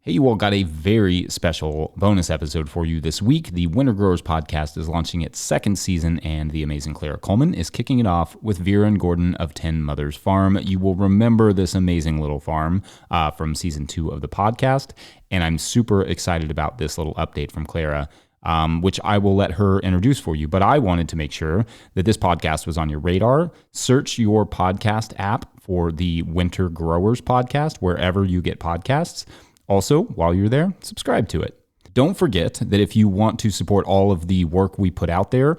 Hey, you all got a very special bonus episode for you this week. The Winter Growers podcast is launching its second season, and the amazing Clara Coleman is kicking it off with Vera and Gordon of 10 Mothers Farm. You will remember this amazing little farm from season 2 of the podcast, and I'm super excited about this little update from Clara, which I will let her introduce for you. But I wanted to make sure that this podcast was on your radar. Search your podcast app for the Winter Growers podcast, wherever you get podcasts. Also, while you're there, subscribe to it. Don't forget that if you want to support all of the work we put out there,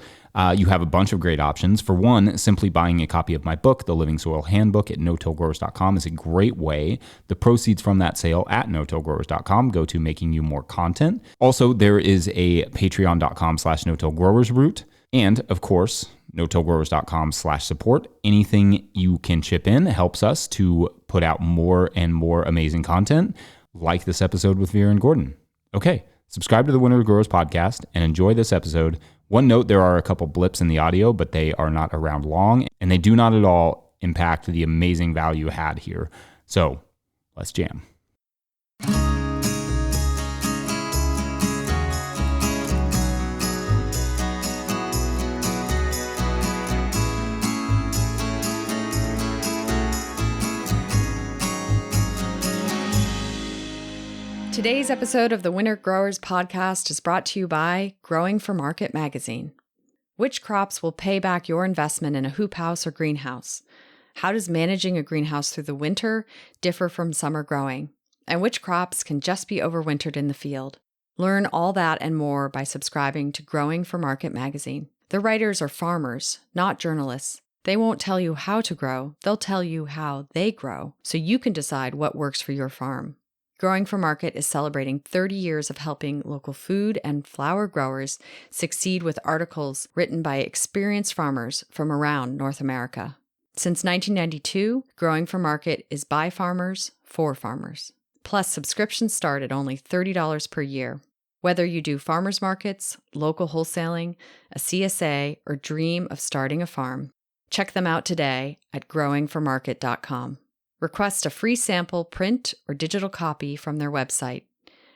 you have a bunch of great options. For one, simply buying a copy of my book, The Living Soil Handbook, at no-tillgrowers.com is a great way. The proceeds from that sale at no-tillgrowers.com go to making you more content. Also, there is a patreon.com/no-tillgrowers route. And of course, no-tillgrowers.com/support. Anything you can chip in helps us to put out more and more amazing content, like this episode with Vera and Gordon. Okay, subscribe to the Winter Growers podcast and enjoy this episode. One note, there are a couple blips in the audio, but they are not around long, and they do not at all impact the amazing value had here. So, let's jam. Today's episode of the Winter Growers podcast is brought to you by Growing for Market magazine. Which crops will pay back your investment in a hoop house or greenhouse? How does managing a greenhouse through the winter differ from summer growing? And which crops can just be overwintered in the field? Learn all that and more by subscribing to Growing for Market magazine. The writers are farmers, not journalists. They won't tell you how to grow, they'll tell you how they grow, so you can decide what works for your farm. Growing for Market is celebrating 30 years of helping local food and flower growers succeed with articles written by experienced farmers from around North America. Since 1992, Growing for Market is by farmers, for farmers. Plus, subscriptions start at only $30 per year. Whether you do farmers markets, local wholesaling, a CSA, or dream of starting a farm, check them out today at growingformarket.com. Request a free sample print or digital copy from their website,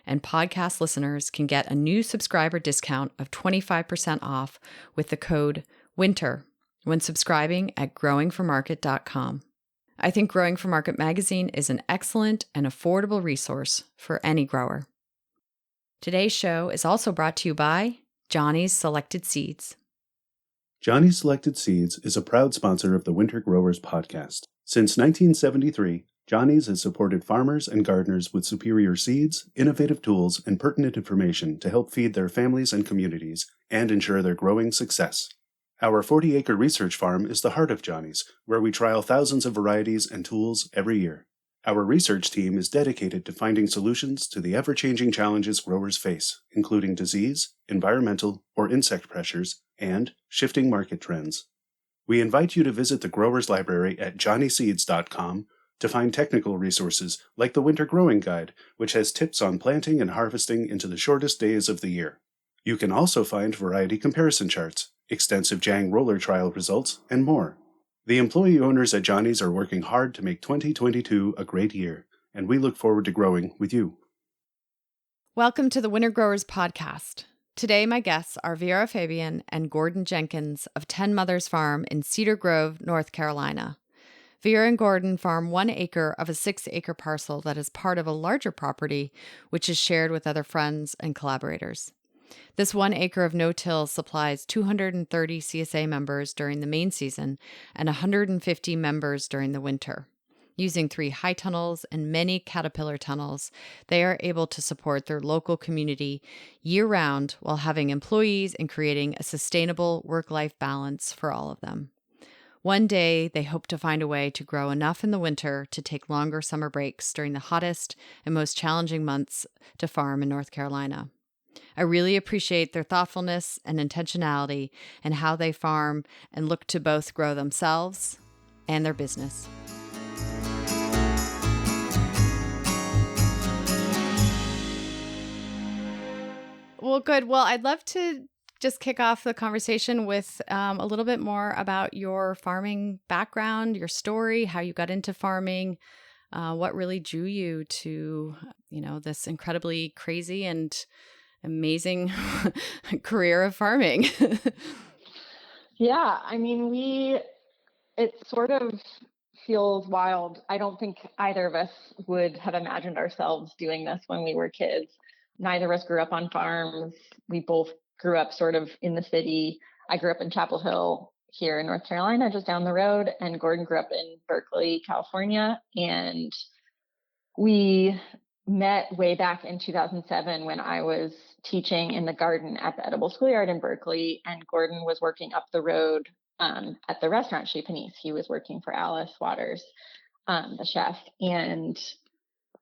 and podcast listeners can get a new subscriber discount of 25% off with the code WINTER when subscribing at growingformarket.com. I think Growing for Market magazine is an excellent and affordable resource for any grower. Today's show is also brought to you by Johnny's Selected Seeds. Johnny's Selected Seeds is a proud sponsor of the Winter Growers podcast. Since 1973, Johnny's has supported farmers and gardeners with superior seeds, innovative tools, and pertinent information to help feed their families and communities and ensure their growing success. Our 40-acre research farm is the heart of Johnny's, where we trial thousands of varieties and tools every year. Our research team is dedicated to finding solutions to the ever-changing challenges growers face, including disease, environmental or insect pressures, and shifting market trends. We invite you to visit the Growers Library at johnnyseeds.com to find technical resources like the Winter Growing Guide, which has tips on planting and harvesting into the shortest days of the year. You can also find variety comparison charts, extensive Jang roller trial results, and more. The employee owners at Johnny's are working hard to make 2022 a great year, and we look forward to growing with you. Welcome to the Winter Growers podcast. Today, my guests are Vera, Fabian, and Gordon Jenkins of 10 Mothers Farm in Cedar Grove, North Carolina. Vera and Gordon farm 1 acre of a 6-acre parcel that is part of a larger property, which is shared with other friends and collaborators. This 1 acre of no-till supplies 230 CSA members during the Maine season and 150 members during the winter. Using 3 high tunnels and many caterpillar tunnels, they are able to support their local community year-round while having employees and creating a sustainable work-life balance for all of them. One day, they hope to find a way to grow enough in the winter to take longer summer breaks during the hottest and most challenging months to farm in North Carolina. I really appreciate their thoughtfulness and intentionality in how they farm and look to both grow themselves and their business. Well, good. Well, I'd love to just kick off the conversation with a little bit more about your farming background, your story, how you got into farming. What really drew you to, this incredibly crazy and amazing career of farming? Yeah, I mean, it sort of feels wild. I don't think either of us would have imagined ourselves doing this when we were kids. Neither of us grew up on farms. We both grew up sort of in the city. I grew up in Chapel Hill here in North Carolina, just down the road, and Gordon grew up in Berkeley, California. And we met way back in 2007 when I was teaching in the garden at the Edible Schoolyard in Berkeley, and Gordon was working up the road at the restaurant Chez Panisse. He was working for Alice Waters, the chef. And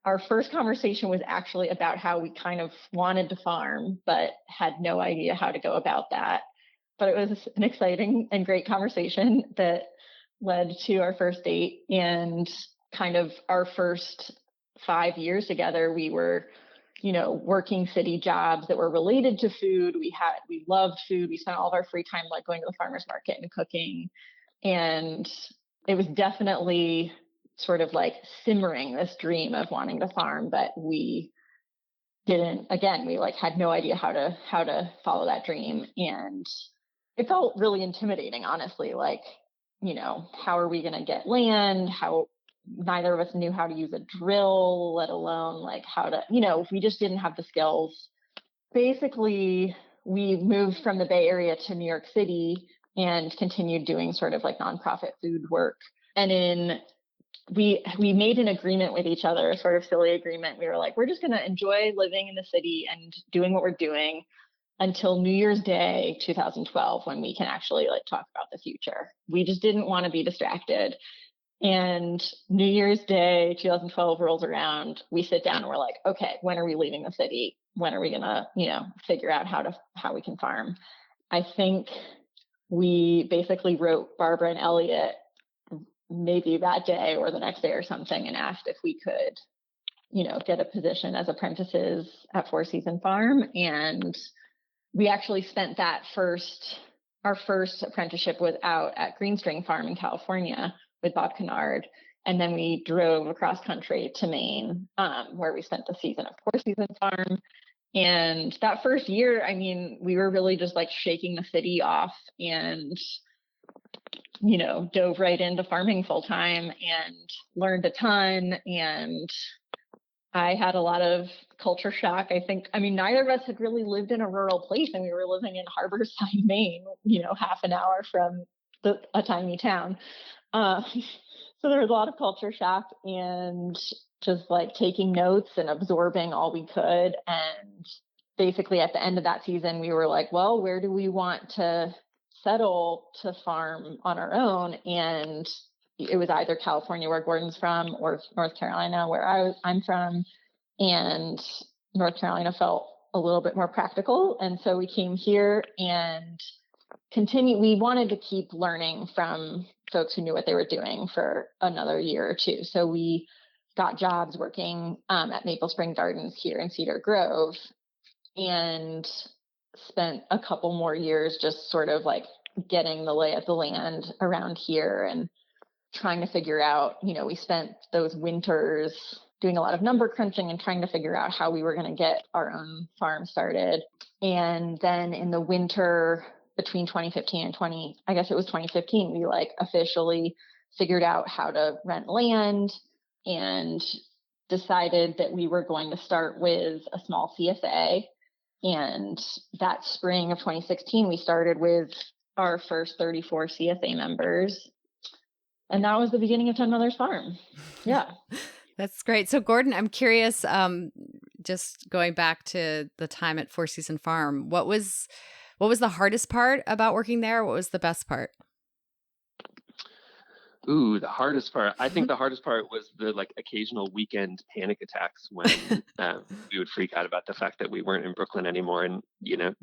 our first conversation was actually about how we kind of wanted to farm, but had no idea how to go about that. But it was an exciting and great conversation that led to our first date and kind of our first 5 years together. We were, working city jobs that were related to food. We loved food. We spent all of our free time like going to the farmer's market and cooking. And it was definitely sort of like simmering this dream of wanting to farm, but we didn't, again, we like had no idea how to follow that dream. And it felt really intimidating, honestly. Like, how are we going to get land? Neither of us knew how to use a drill, let alone like how to, we just didn't have the skills. Basically, we moved from the Bay Area to New York City and continued doing sort of like nonprofit food work. And we made an agreement with each other, a sort of silly agreement. We were like, we're just going to enjoy living in the city and doing what we're doing until New Year's Day 2012, when we can actually like talk about the future. We just didn't want to be distracted. And New Year's Day 2012 rolls around. We sit down and we're like, okay, when are we leaving the city? When are we gonna, figure out how we can farm? I think we basically wrote Barbara and Elliot maybe that day or the next day or something and asked if we could, get a position as apprentices at Four Season Farm. And we actually spent our first apprenticeship was out at Green String Farm in California with Bob Kennard. And then we drove across country to Maine, where we spent the season of Four Season Farm. And that first year, I mean, we were really just like shaking the city off and, dove right into farming full time and learned a ton. And I had a lot of culture shock. Neither of us had really lived in a rural place, and we were living in Harborside, Maine, half an hour from a tiny town. So there was a lot of culture shock and just like taking notes and absorbing all we could. And basically at the end of that season, we were like, well, where do we want to settle to farm on our own? And it was either California, where Gordon's from, or North Carolina, where I'm from. And North Carolina felt a little bit more practical. And so we came here and we wanted to keep learning from folks who knew what they were doing for another year or two. So we got jobs working at Maple Spring Gardens here in Cedar Grove, and spent a couple more years just sort of like getting the lay of the land around here and trying to figure out, we spent those winters doing a lot of number crunching and trying to figure out how we were going to get our own farm started. And then in the winter between 2015 and 2015, we like officially figured out how to rent land and decided that we were going to start with a small CSA. And that spring of 2016, we started with our first 34 CSA members. And that was the beginning of 10 Mothers Farm. Yeah. That's great. So Gordon, I'm curious, just going back to the time at Four Season Farm, what was the hardest part about working there? What was the best part? Ooh, the hardest part. I think the hardest part was the like occasional weekend panic attacks when we would freak out about the fact that we weren't in Brooklyn anymore and,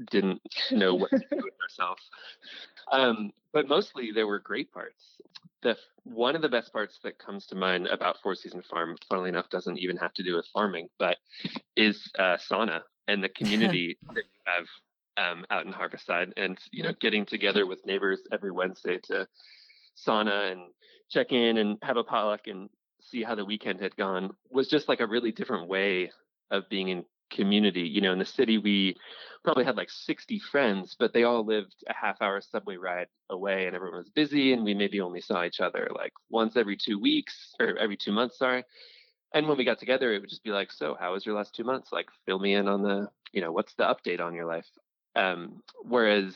didn't know what to do with ourselves. But mostly there were great parts. One of the best parts that comes to mind about Four Season Farm, funnily enough, doesn't even have to do with farming, but is sauna and the community that you have out in Harborside, and getting together with neighbors every Wednesday to sauna and check in and have a potluck and see how the weekend had gone was just like a really different way of being in community. You know, in the city, we probably had like 60 friends, but they all lived a half-hour subway ride away, and everyone was busy, and we maybe only saw each other like once every 2 weeks or every 2 months, sorry. And when we got together, it would just be like, so how was your last 2 months? Like, fill me in on what's the update on your life? Whereas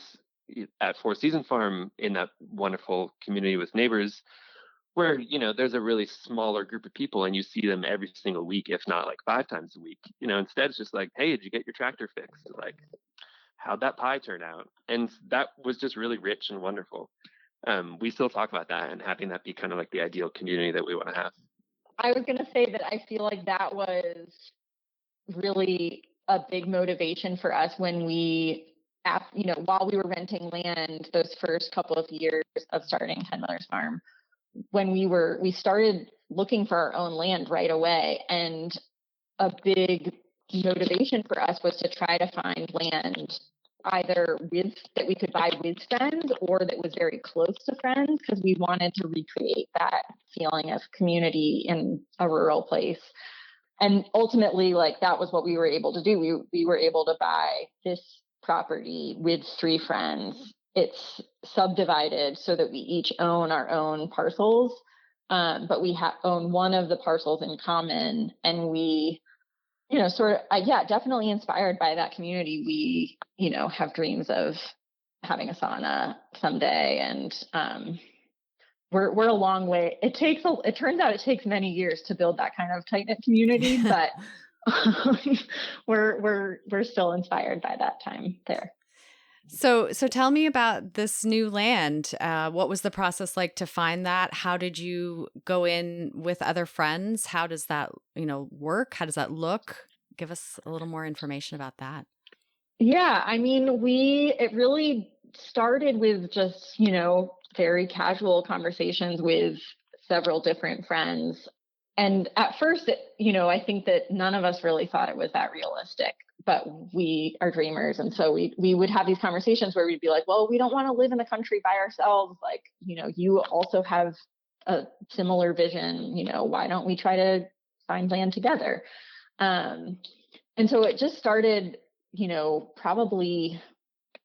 at Four Season Farm, in that wonderful community with neighbors, where, there's a really smaller group of people and you see them every single week, if not like 5 times a week, instead it's just like, hey, did you get your tractor fixed? Like, how'd that pie turn out? And that was just really rich and wonderful. We still talk about that and having that be kind of like the ideal community that we want to have. I was going to say that I feel like that was really a big motivation for us when while we were renting land those first couple of years of starting 10 Mothers Farm, when we started looking for our own land right away. And a big motivation for us was to try to find land either that we could buy with friends or that was very close to friends, because we wanted to recreate that feeling of community in a rural place. And ultimately, like, that was what we were able to do. We were able to buy this property with 3 friends. It's subdivided so that we each own our own parcels, but we own one of the parcels in common. And we, definitely inspired by that community. We, have dreams of having a sauna someday, and we're a long way. It turns out it takes many years to build that kind of tight-knit community, but we're still inspired by that time there. So tell me about this new land. What was the process like to find that? How did you go in with other friends? How does that, work? How does that look? Give us a little more information about that. Yeah, I mean, it really started with just, very casual conversations with several different friends. And at first, I think that none of us really thought it was that realistic, but we are dreamers. And so we would have these conversations where we'd be like, well, we don't want to live in the country by ourselves. Like, you also have a similar vision, why don't we try to find land together? And so it just started, probably,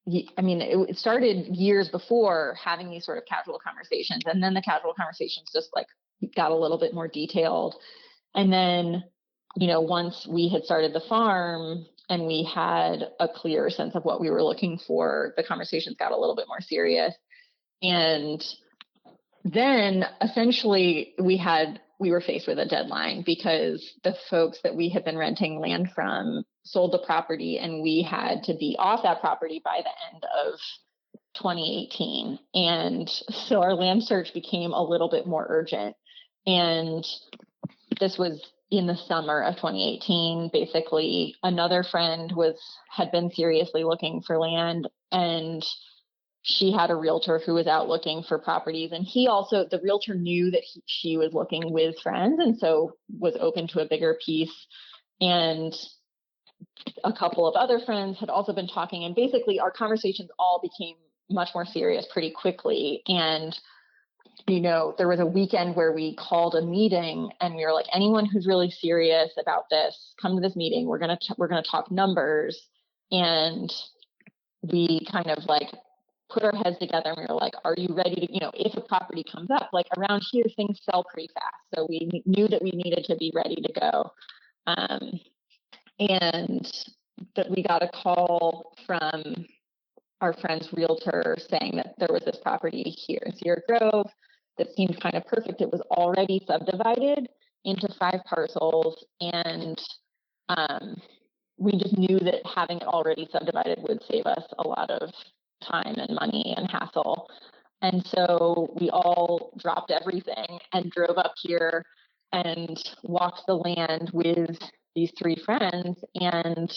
it started years before, having these sort of casual conversations. And then the casual conversations just like got a little bit more detailed. And then, once we had started the farm and we had a clear sense of what we were looking for, the conversations got a little bit more serious. And then essentially we were faced with a deadline, because the folks that we had been renting land from sold the property, and we had to be off that property by the end of 2018. And so our land search became a little bit more urgent. And this was in the summer of 2018. Basically, another friend had been seriously looking for land, and she had a realtor who was out looking for properties. And the realtor knew that she was looking with friends, and so was open to a bigger piece. And a couple of other friends had also been talking, and basically our conversations all became much more serious pretty quickly. And, there was a weekend where we called a meeting, and we were like, anyone who's really serious about this, come to this meeting. We're going to talk numbers. And we kind of like put our heads together, and we were like, are you ready to, if a property comes up, like around here, things sell pretty fast. So we knew that we needed to be ready to go. And that we got a call from our friend's realtor saying that there was this property here in Cedar Grove that seemed kind of perfect. It was already subdivided into 5 parcels. And we just knew that having it already subdivided would save us a lot of time and money and hassle. And so we all dropped everything and drove up here and walked the land with these 3 friends. And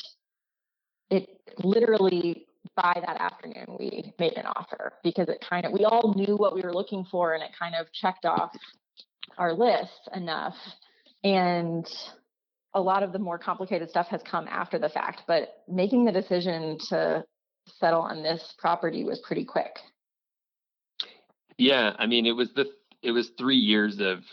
it literally, by that afternoon, we made an offer, because we all knew what we were looking for, and it kind of checked off our list enough. And a lot of the more complicated stuff has come after the fact, but making the decision to settle on this property was pretty quick. Yeah, I mean, it was 3 years of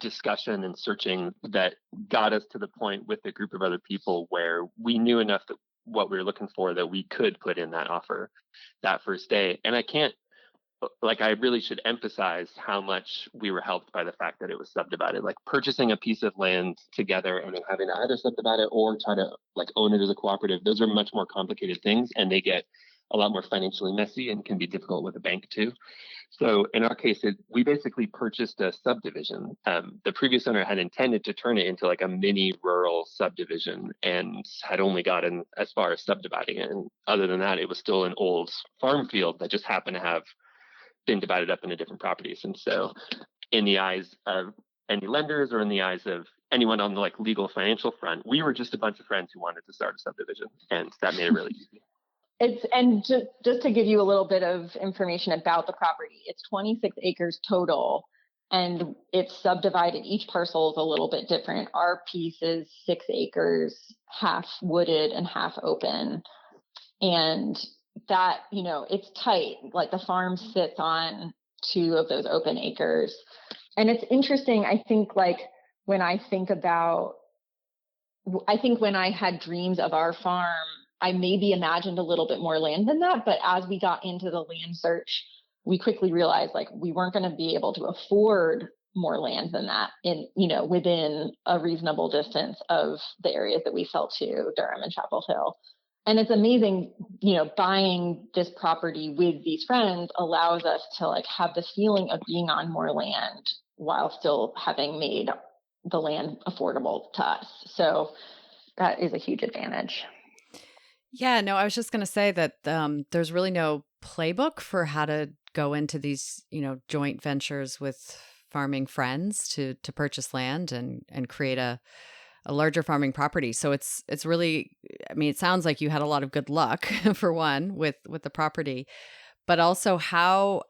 discussion and searching that got us to the point with a group of other people where we knew enough that what we were looking for that we could put in that offer that first day. And I really should emphasize how much we were helped by the fact that it was subdivided. Like purchasing a piece of land together and then having to either subdivide it or try to own it as a cooperative. Those are much more complicated things, and they get a lot more financially messy and can be difficult with a bank too. So in our case, we basically purchased a subdivision. The previous owner had intended to turn it into a mini rural subdivision and had only gotten as far as subdividing it. And other than that, it was still an old farm field that just happened to have been divided up into different properties. And so in the eyes of any lenders or in the eyes of anyone on the legal financial front, we were just a bunch of friends who wanted to start a subdivision, and that made it really easy. Just to give you a little bit of information about the property, it's 26 acres total, and it's subdivided. Each parcel is a little bit different. Our piece is 6 acres, half wooded and half open. And that, it's tight. The farm sits on 2 of those open acres. And it's interesting, I think, when I had dreams of our farm, I maybe imagined a little bit more land than that. But as we got into the land search, we quickly realized we weren't going to be able to afford more land than that within a reasonable distance of the areas that we sell to, Durham and Chapel Hill. And it's amazing, buying this property with these friends allows us to have the feeling of being on more land while still having made the land affordable to us. So that is a huge advantage. Yeah, no, I was just going to say that there's really no playbook for how to go into these, joint ventures with farming friends to purchase land and create a larger farming property. So it's really, it sounds like you had a lot of good luck for one with the property, but also how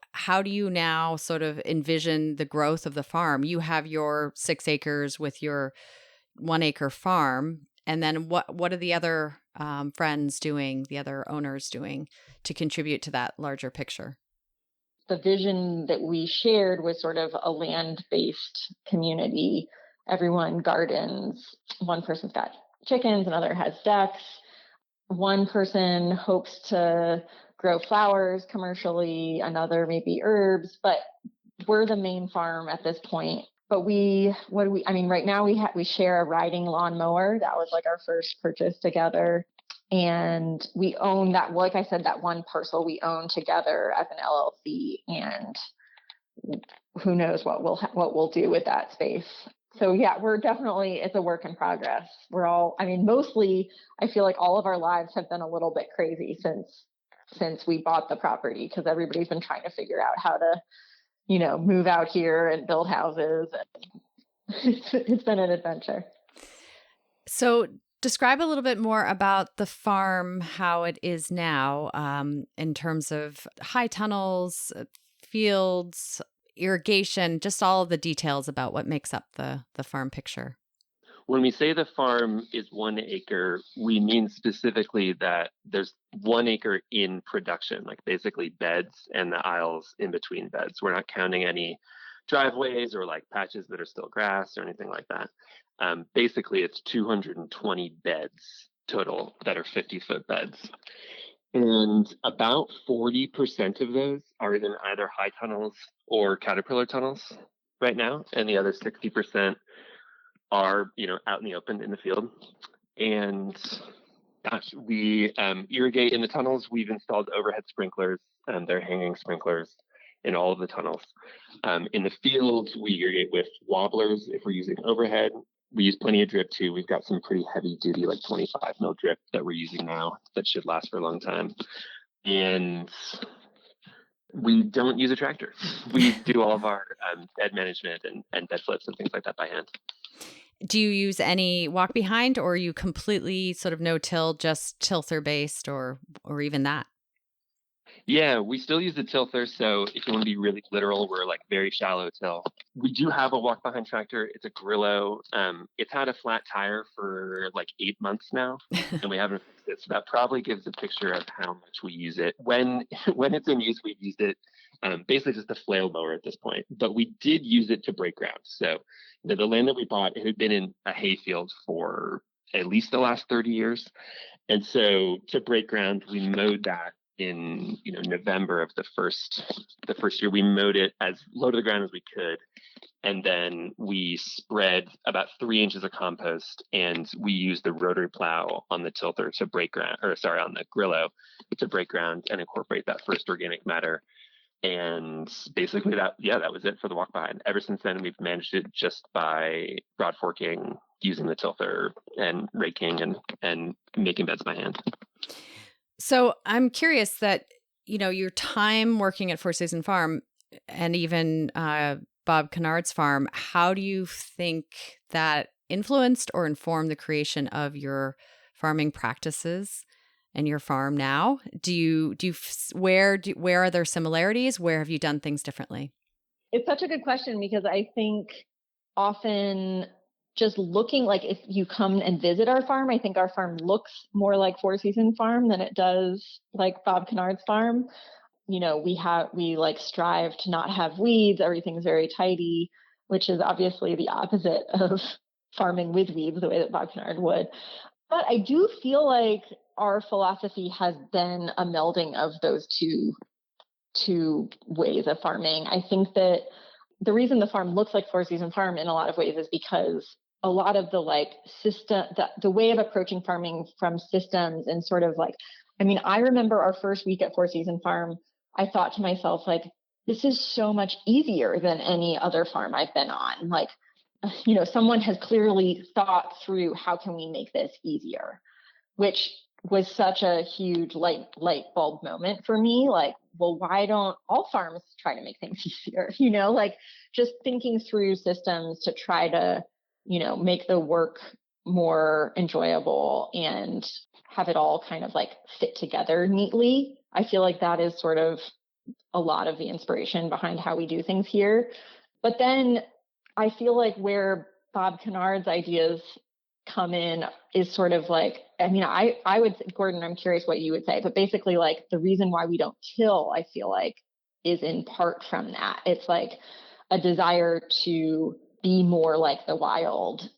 do you now sort of envision the growth of the farm? You have your 6 acres with your 1 acre farm. And then what are the other friends doing, the other owners doing to contribute to that larger picture? The vision that we shared was sort of a land-based community. Everyone gardens. One person's got chickens, another has ducks. One person hopes to grow flowers commercially, another maybe herbs, but we're the main farm at this point. But right now we share a riding lawnmower. That was our first purchase together. And we own that, like I said, that one parcel we own together as an LLC, and who knows what we'll do with that space. So yeah, it's a work in progress. Mostly I feel like all of our lives have been a little bit crazy since we bought the property, because everybody's been trying to figure out how to move out here and build houses. It's been an adventure. So describe a little bit more about the farm, how it is now, in terms of high tunnels, fields, irrigation, just all of the details about what makes up the farm picture. When we say the farm is 1 acre, we mean specifically that there's 1 acre in production, basically beds and the aisles in between beds. We're not counting any driveways or patches that are still grass or anything like that. Basically, it's 220 beds total that are 50-foot beds. And about 40% of those are in either high tunnels or caterpillar tunnels right now. And the other 60% are, out in the open in the field. And we irrigate in the tunnels. We've installed overhead sprinklers, and they're hanging sprinklers in all of the tunnels. In the fields, we irrigate with wobblers if we're using overhead. We use plenty of drip too. We've got some pretty heavy duty, 25 mil drip that we're using now that should last for a long time. And we don't use a tractor. We do all of our bed management and bed flips and things like that by hand. Do you use any walk behind, or are you completely sort of no-till, just tilther based, or even that? Yeah, we still use the tilther. So if you want to be really literal, we're like very shallow till. We do have a walk behind tractor. It's a Grillo. It's had a flat tire for like 8 months now, and we haven't fixed it. So that probably gives a picture of how much we use it. When when it's in use, we've used it basically just a flail mower at this point. But we did use it to break ground. So the land that we bought, it had been in a hayfield for at least the last 30 years. And so to break ground, we mowed that in November of the first year. We mowed it as low to the ground as we could, and then we spread about 3 inches of compost, and we used the rotary plow on the tilther to break ground, or sorry, on the Grillo to break ground and incorporate that first organic matter. And basically that was it for the walk behind. Ever since then, we've managed it just by broad forking, using the tilther and raking and making beds by hand. So I'm curious that, your time working at Four Season Farm and even Bob Kennard's farm, how do you think that influenced or informed the creation of your farming practices and your farm now? Where are there similarities? Where have you done things differently? It's such a good question, because I think often just looking, like if you come and visit our farm, I think our farm looks more like Four Season Farm than it does like Bob Kennard's farm. We like strive to not have weeds. Everything's very tidy, which is obviously the opposite of farming with weeds, the way that Bob Kennard would. But I do feel like our philosophy has been a melding of those two ways of farming. I think that the reason the farm looks like Four Season Farm in a lot of ways is because a lot of the like system, the way of approaching farming from systems and sort of like, I remember our first week at Four Season Farm, I thought to myself, like, this is so much easier than any other farm I've been on. Like, someone has clearly thought through how can we make this easier, which was such a huge light bulb moment for me. Like, well, why don't all farms try to make things easier? Like just thinking through systems to try to, make the work more enjoyable and have it all kind of like fit together neatly. I feel like that is sort of a lot of the inspiration behind how we do things here. But then I feel like where Bob Kennard's ideas come in is sort of like, I would, Gordon, I'm curious what you would say, but basically like the reason why we don't kill, I feel like, is in part from that. It's like a desire to be more like the wild.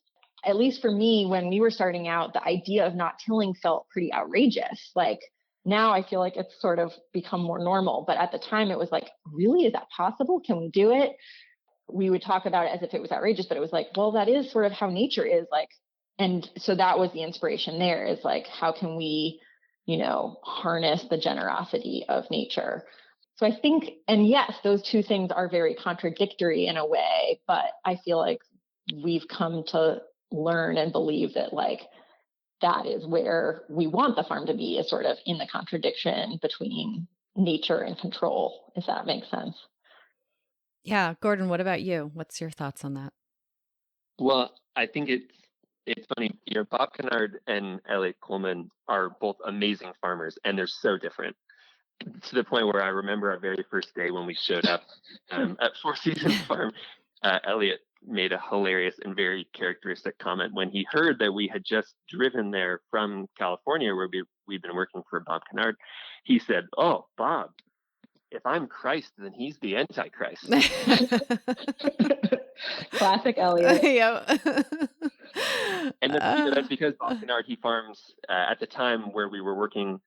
At least for me, when we were starting out, the idea of not tilling felt pretty outrageous. Like now I feel like it's sort of become more normal, but at the time it was like, really, is that possible? Can we do it? We would talk about it as if it was outrageous, but it was like, well, that is sort of how nature is like. And so that was the inspiration there, is like, how can we, harness the generosity of nature? So I think, and yes, those two things are very contradictory in a way, but I feel like we've come to learn and believe that like, that is where we want the farm to be, is sort of in the contradiction between nature and control, if that makes sense. Yeah. Gordon, what about you? What's your thoughts on that? Well, I think it's funny. Bob Kennard and Clara Coleman are both amazing farmers, and they're so different. To the point where I remember our very first day when we showed up at Four Seasons Farm, Elliot made a hilarious and very characteristic comment when he heard that we had just driven there from California, where we'd been working for Bob Kennard. He said, "Oh, Bob, if I'm Christ, then he's the Antichrist." Classic Elliot. Yep. And that's because Bob Kennard, he farms at the time where we were working,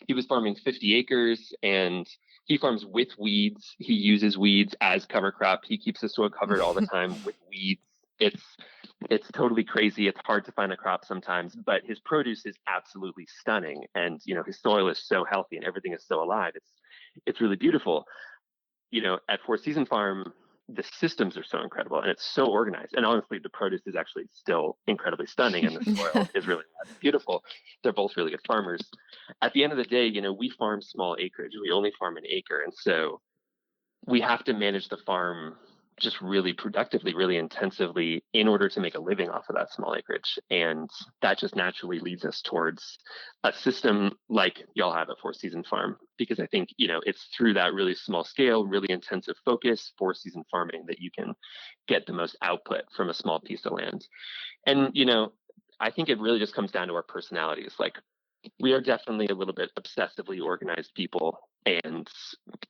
he was farming 50 acres, and he farms with weeds. He uses weeds as cover crop. He keeps the soil covered all the time with weeds. It's totally crazy. It's hard to find a crop sometimes, but his produce is absolutely stunning. And, his soil is so healthy and everything is so alive. It's really beautiful. At Four Season Farm, the systems are so incredible and it's so organized. And honestly, the produce is actually still incredibly stunning, and the soil is really beautiful. They're both really good farmers. At the end of the day, we farm small acreage. We only farm an acre. And so we have to manage the farm just really productively, really intensively in order to make a living off of that small acreage. And that just naturally leads us towards a system like y'all have at Four Season Farm, because I think, it's through that really small scale, really intensive focus, Four Season farming, that you can get the most output from a small piece of land. And, I think it really just comes down to our personalities. Like, we are definitely a little bit obsessively organized people, and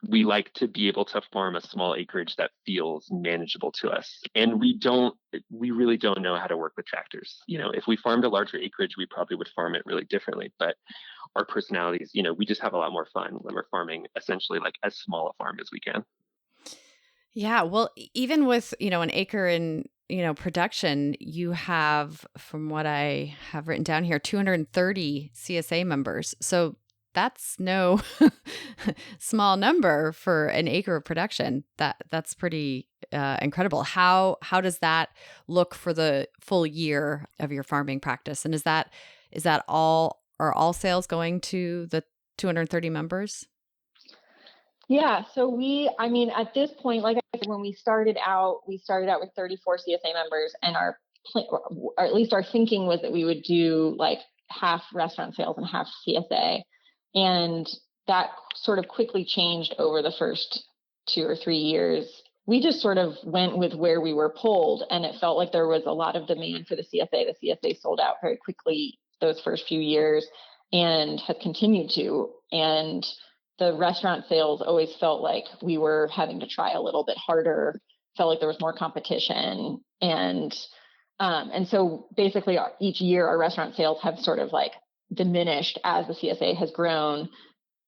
we like to be able to farm a small acreage that feels manageable to us. And we really don't know how to work with tractors. If we farmed a larger acreage, we probably would farm it really differently. But our personalities, we just have a lot more fun when we're farming essentially like as small a farm as we can. Yeah. Well, even with, an acre in, production, you have, from what I have written down here, 230 CSA members. So that's no small number for an acre of production. That's pretty incredible. How does that look for the full year of your farming practice? And is that are all sales going to the 230 members? Yeah. So at this point, like I said, when we started out with 34 CSA members, and or at least our thinking was that we would do like half restaurant sales and half CSA. And that sort of quickly changed over the first 2 or 3 years. We just sort of went with where we were pulled, and it felt like there was a lot of demand for the CSA. The CSA sold out very quickly those first few years and has continued to. And the restaurant sales always felt like we were having to try a little bit harder, felt like there was more competition. And so basically each year our restaurant sales have sort of like diminished as the CSA has grown,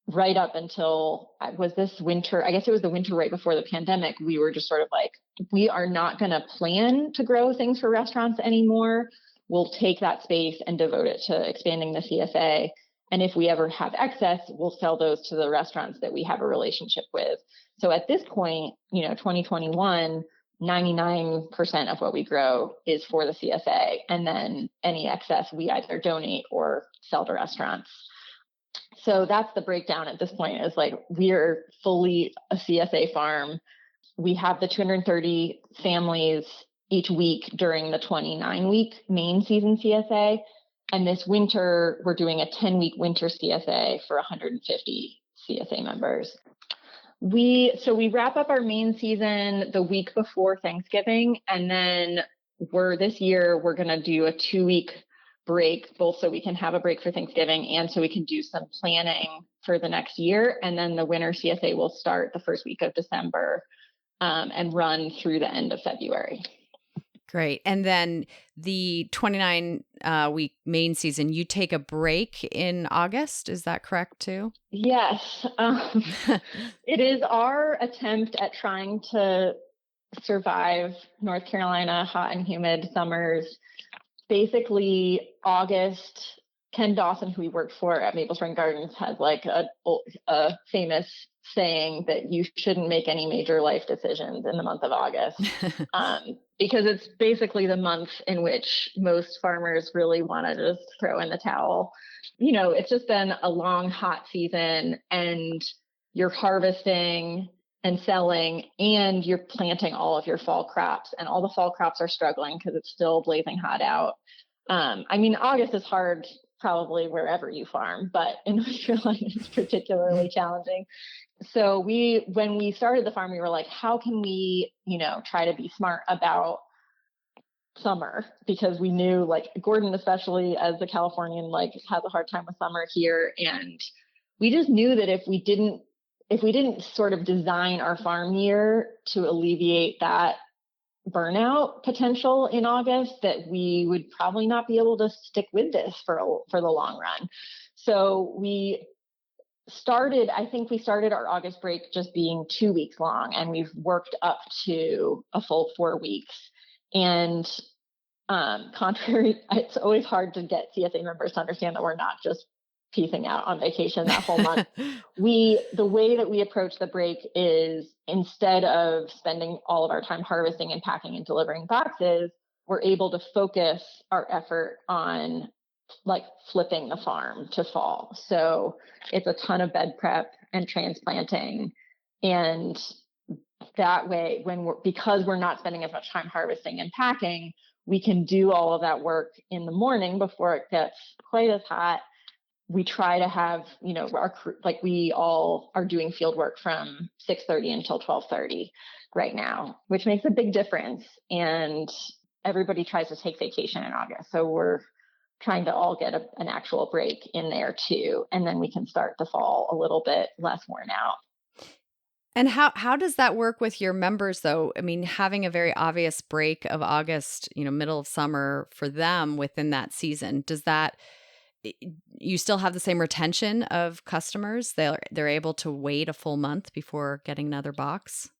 right up until was this winter. I guess it was the winter right before the pandemic. We were just sort of like, we are not going to plan to grow things for restaurants anymore. We'll take that space and devote it to expanding the CSA. And if we ever have excess, we'll sell those to the restaurants that we have a relationship with. So at this point, 2021, 99% of what we grow is for the CSA. And then any excess we either donate or sell to restaurants. So that's the breakdown at this point, is like, we're fully a CSA farm. We have the 230 families each week during the 29-week Maine season CSA. And this winter, we're doing a 10-week winter CSA for 150 CSA members. We wrap up our Maine season the week before Thanksgiving. And then this year, we're going to do a 2-week break, both so we can have a break for Thanksgiving and so we can do some planning for the next year. And then the winter CSA will start the first week of December and run through the end of February. Great. And then the 29-week Maine season, you take a break in August. Is that correct too? Yes. It is our attempt at trying to survive North Carolina hot and humid summers. Basically, August, Ken Dawson, who we work for at Maple Spring Gardens, has like a famous saying that you shouldn't make any major life decisions in the month of August, because it's basically the month in which most farmers really want to just throw in the towel. It's just been a long, hot season, and you're harvesting and selling, and you're planting all of your fall crops, and all the fall crops are struggling because it's still blazing hot out. August is hard probably wherever you farm, but in North Carolina it's particularly challenging. So when we started the farm, we were like, how can we, try to be smart about summer? Because we knew, like, Gordon, especially as a Californian, like, has a hard time with summer here. And we just knew that if we didn't sort of design our farm year to alleviate that burnout potential in August, that we would probably not be able to stick with this for the long run. So we started our August break just being 2 weeks long, and we've worked up to a full 4 weeks. And it's always hard to get CSA members to understand that we're not just piecing out on vacation that whole month. The way that we approach the break is, instead of spending all of our time harvesting and packing and delivering boxes, we're able to focus our effort on like flipping the farm to fall. So it's a ton of bed prep and transplanting and that way, because we're not spending as much time harvesting and packing, we can do all of that work in the morning before it gets quite as hot. We try to have, our crew, like we all are doing field work from 6:30 until 12:30 right now, which makes a big difference. And everybody tries to take vacation in August. So we're trying to all get an actual break in there too. And then we can start the fall a little bit less worn out. And how does that work with your members, though? I mean, having a very obvious break of August, middle of summer for them within that season, does that, you still have the same retention of customers? They're able to wait a full month before getting another box?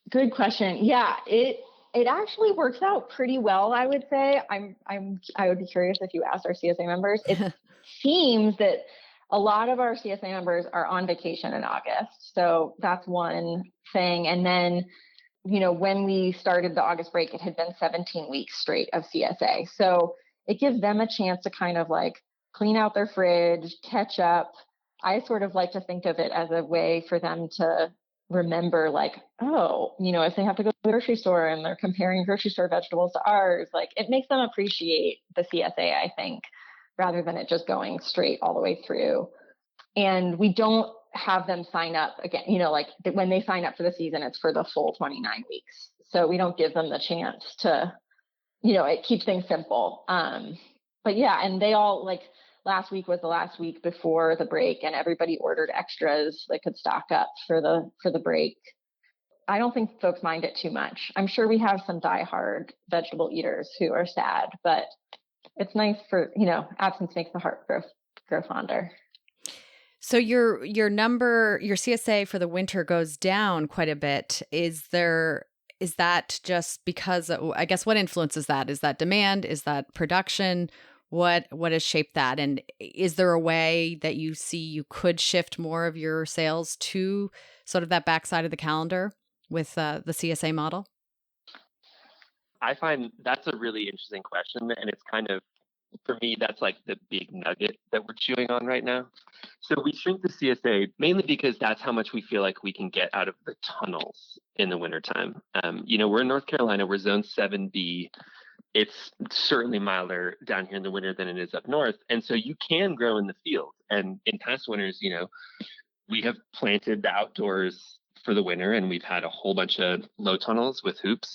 Good question. Yeah, it actually works out pretty well, I would say. I would be curious if you asked our CSA members. It seems that a lot of our CSA members are on vacation in August. So that's one thing. And then, when we started the August break, it had been 17 weeks straight of CSA. So it gives them a chance to kind of like clean out their fridge, catch up. I sort of like to think of it as a way for them to remember, like, oh, if they have to go to the grocery store and they're comparing grocery store vegetables to ours, like it makes them appreciate the CSA, I think, rather than it just going straight all the way through. And we don't have them sign up again, like when they sign up for the season, it's for the full 29 weeks. So we don't give them the chance to, it keeps things simple. But yeah, and they all, like, last week was the last week before the break, and everybody ordered extras that could stock up for the break. I don't think folks mind it too much. I'm sure we have some diehard vegetable eaters who are sad, but it's nice for, absence makes the heart grow fonder. So your CSA for the winter goes down quite a bit. Is that just because, I guess, what influences that? Is that demand? Is that production? What has shaped that? And is there a way that you see you could shift more of your sales to sort of that backside of the calendar with the CSA model? I find that's a really interesting question. And it's kind of, for me, that's like the big nugget that we're chewing on right now. So we shrink the CSA mainly because that's how much we feel like we can get out of the tunnels in the wintertime. We're in North Carolina, we're zone 7B. It's certainly milder down here in the winter than it is up north. And so you can grow in the field. And in past winters, we have planted the outdoors for the winter, and we've had a whole bunch of low tunnels with hoops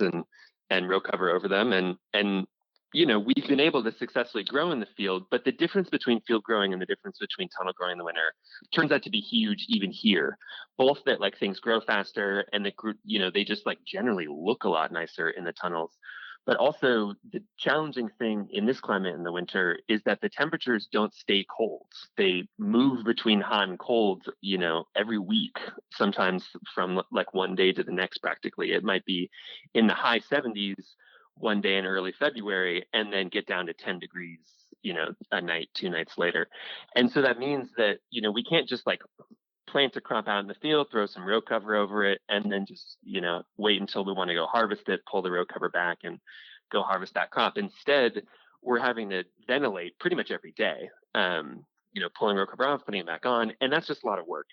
and row cover over them. And we've been able to successfully grow in the field, but the difference between field growing and the difference between tunnel growing in the winter turns out to be huge even here. Both that, like, things grow faster and they just like generally look a lot nicer in the tunnels. But also the challenging thing in this climate in the winter is that the temperatures don't stay cold. They move between hot and cold, every week, sometimes from like one day to the next practically. It might be in the high 70s one day in early February and then get down to 10 degrees, a night, 2 nights later. And so that means that, we can't just like plant a crop out in the field, throw some row cover over it, and then just, wait until we want to go harvest it, pull the row cover back and go harvest that crop. Instead, we're having to ventilate pretty much every day, pulling row cover off, putting it back on. And that's just a lot of work.